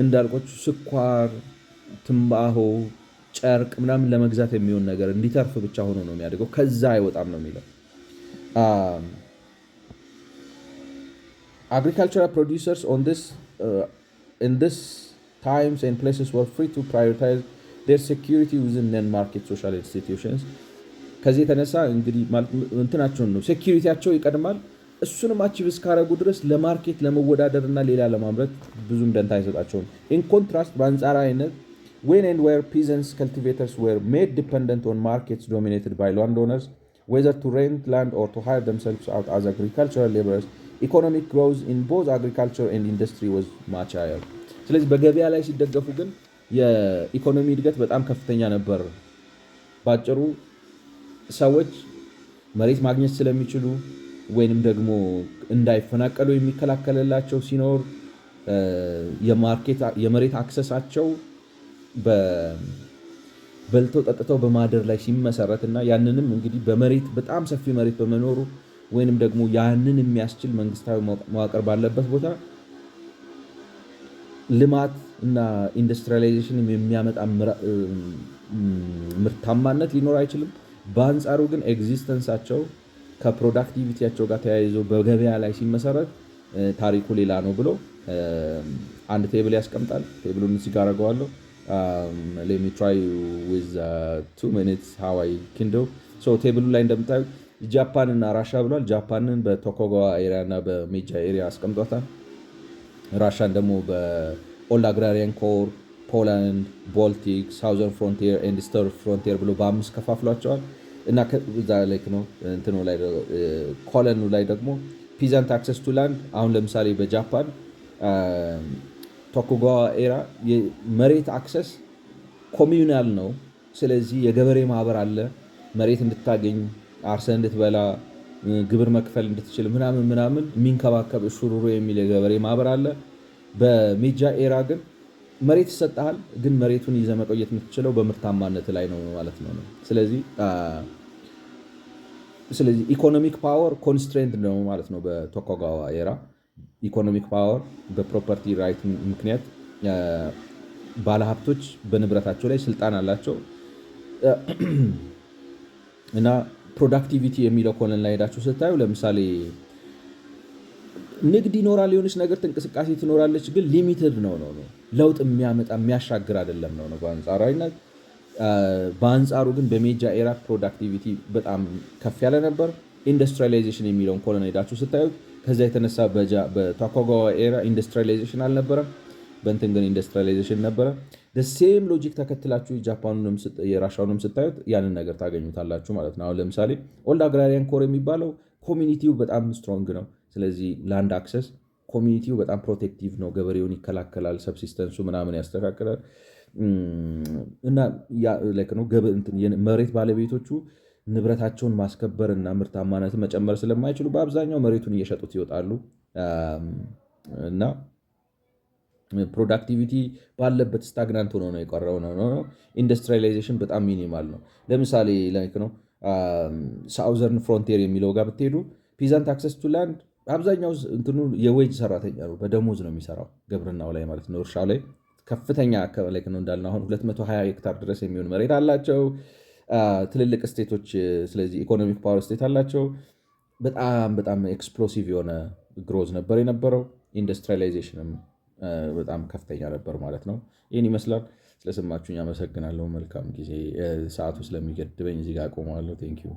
እንዳልቆቹ ስኳር፣ ትንባሆ፣ ጨርቅ ምናምን ለመግዛት የሚሆን ነገር እንዲተርፍ ብቻ ሆኖ ነው የሚያደርገው። ከዛ አይወጣም ነው የሚለው። agricultural producers in this times and places were free to prioritize their security within non-market social institutions ከዚህ የተነሳ እንግዲህ እንትናቸውን ነው ሴኪሪቲያቸው ይቀድማል። እሱንም አቺቭ እስካረጉ ድረስ ለማርኬት ለመወዳደር እና ሌላ ለማምረት ብዙም ደንታ አይሰጣቸውም። in contrast በአንጻራዊነት when and where peasants cultivators were made dependent on markets dominated by landowners whether to rent land or to hire themselves out as agricultural laborers economic growth in both agriculture and industry was much higher። ስለዚህ በገበያ ላይ ሲደገፉ ግን የኢኮኖሚ እድገት በጣም ከፍተኛ ነበር። ባጭሩ ሰዎች መሬት ማግኘት ስለሚችሉ ወይንም ደግሞ እንዳይፈናቀሉ የሚከላከልላቸው ሲኖር የመሬት አክሰሳቸው በልተው ጠጥተው በማደር ላይ ሲመሰረት እና ያንንም እንግዲህ በመሬት በጣም ሰፊ መሬት በመኖሩ ወይንም ደግሞ ያንን የሚያስችል መንግስታዊ መዋቅር ባለበት ቦታ ልማት እና ኢንዱስትሪያላይዜሽን የሚያመጣ ምርታማነት ሊኖር አይችልም። በአንጻሩ ግን ኤግዚስተንሳቸው ከፕሮዳክቲቪቲያቸው ጋር ተያይዞ በገበያ ላይ ሲመሰረት ታሪኩ ሌላ ነው ብሎ አንድ ቴብል ያስቀምጣል። ቴብሉን እዚህ ጋር አደርገዋለሁ። let me try with 2 minutes how I can do so ቴብሉ ላይ እንደምታዩ ጃፓን እና ራሻ ብሏል። ጃፓንን በቶኮጋዋ ኤሪያ እና በሜጃ ኤሪያ አስቀምጧታል። ራሻን ደግሞ በኦልድ አግራሪያን ኮር፣ ፖላንድ፣ ቦልቲክ፣ ሳውዘርን ፍሮንቲር ኤንድ ኢስተርን ፍሮንቲር ብሎ በ5 ከፋፍሏቸዋል። እና ከዛ ላይ ነው እንትኑ ላይ ኮሎኑ ላይ ደግሞ ፒዛንት አክሰስ ቱ ላንድ። አሁን ለምሳሌ በጃፓን ቶኩጋዋ ኤራ የመሬት አክሰስ ኮሚዩናል ነው። ስለዚህ የገበሬ ማህበር አለ። መሬት እንድታገኝ አርሰ እንድትበላ ግብር መክፈል እንድትችል ምናምን የሚንከባከብ ሹሩሩ የሚል የገበሬ ማህበር አለ። በሜጃ ኤራ ግን መሬት ይሰጣል፣ ግን መሬቱን ይዘህ መቆየት የምትችለው በምርታማነት ላይ ነው ማለት ነው። ስለዚህ ኢኮኖሚክ ፓወር ኮንስትሬንት ነው ማለት ነው። በቶኩጋዋ ኤራ ኢኮኖሚክ ፓወር በፕሮፐርቲ ራይት ምክንያት ባለሀብቶች በንብረታቸው ላይ ስልጣን አላቸው እና ፕሮዳክቲቪቲ የሚለው ኮለን ላይ ሄዳችሁ ስታዩ ለምሳሌ ንግድ ይኖራል፣ የሆነች ነገር እንቅስቃሴ ትኖራለች፣ ግን ሊሚትድ ነው ለውጥ የሚያመጣ የሚያሻግር አይደለም ነው በአንጻራዊነት። በአንጻሩ ግን በሜጃ ኤራ ፕሮዳክቲቪቲ በጣም ከፍ ያለ ነበር። ኢንዱስትሪያላይዜሽን የሚለውን ኮለን ሄዳችሁ ስታዩት ከዛ የተነሳ በቶኩጋዋ ኤራ ኢንዱስትሪያላይዜሽን አልነበረም፣ በእንትን ግን ኢንዱስትሪያላይዜሽን ነበረ። ሴም ሎጂክ ተከትላችሁ የጃፓኑንም የራሻውንም ስታዩት ያንን ነገር ታገኙታላችሁ ማለት ነው። አሁን ለምሳሌ ኦልድ አግራሪያን ኮር የሚባለው ኮሚኒቲው በጣም ስትሮንግ ነው። ስለዚህ ላንድ አክሰስ ኮሚኒቲው በጣም ፕሮቴክቲቭ ነው፣ ገበሬውን ይከላከላል፣ ሰብሲስተንሱ ምናምን ያስተካክላል እና መሬት ባለቤቶቹ ንብረታቸውን ማስከበር እና ምርታማነትን መጨመር ስለማይችሉ በአብዛኛው መሬቱን እየሸጡት ይወጣሉ እና ፕሮዳክቲቪቲ ባለበት ስታግናንት ሆኖ ነው የቀረው ነው። ኢንዱስትሪያላይዜሽን በጣም ሚኒማል ነው። ለምሳሌ ነው ሳውዘርን ፍሮንቲር የሚለው ጋር ብትሄዱ ፒዛንት አክሰስ ቱ ላንድ አብዛኛው እንትኑ የዌጅ ሰራተኛ ነው፣ በደሞዝ ነው የሚሰራው ግብርናው ላይ ማለት ነው። እርሻው ላይ ከፍተኛ አካባቢ ነው እንዳልነው አሁን 220 ሄክታር ድረስ የሚሆን መሬት አላቸው። ትልልቅ ስቴቶች፣ ስለዚህ ኢኮኖሚክ ፓወር ስቴት አላቸው። በጣም ኤክስፕሎሲቭ የሆነ ግሮዝ ነበር የነበረው። ኢንዱስትሪላይዜሽንም በጣም ከፍተኛ ነበር ማለት ነው። ይህን ይመስላል። ስለሰማችሁኝ አመሰግናለሁ። መልካም ጊዜ። ሰዓቱ ስለሚገድበኝ እዚህ ጋር አቆማለሁ። ቴንኪው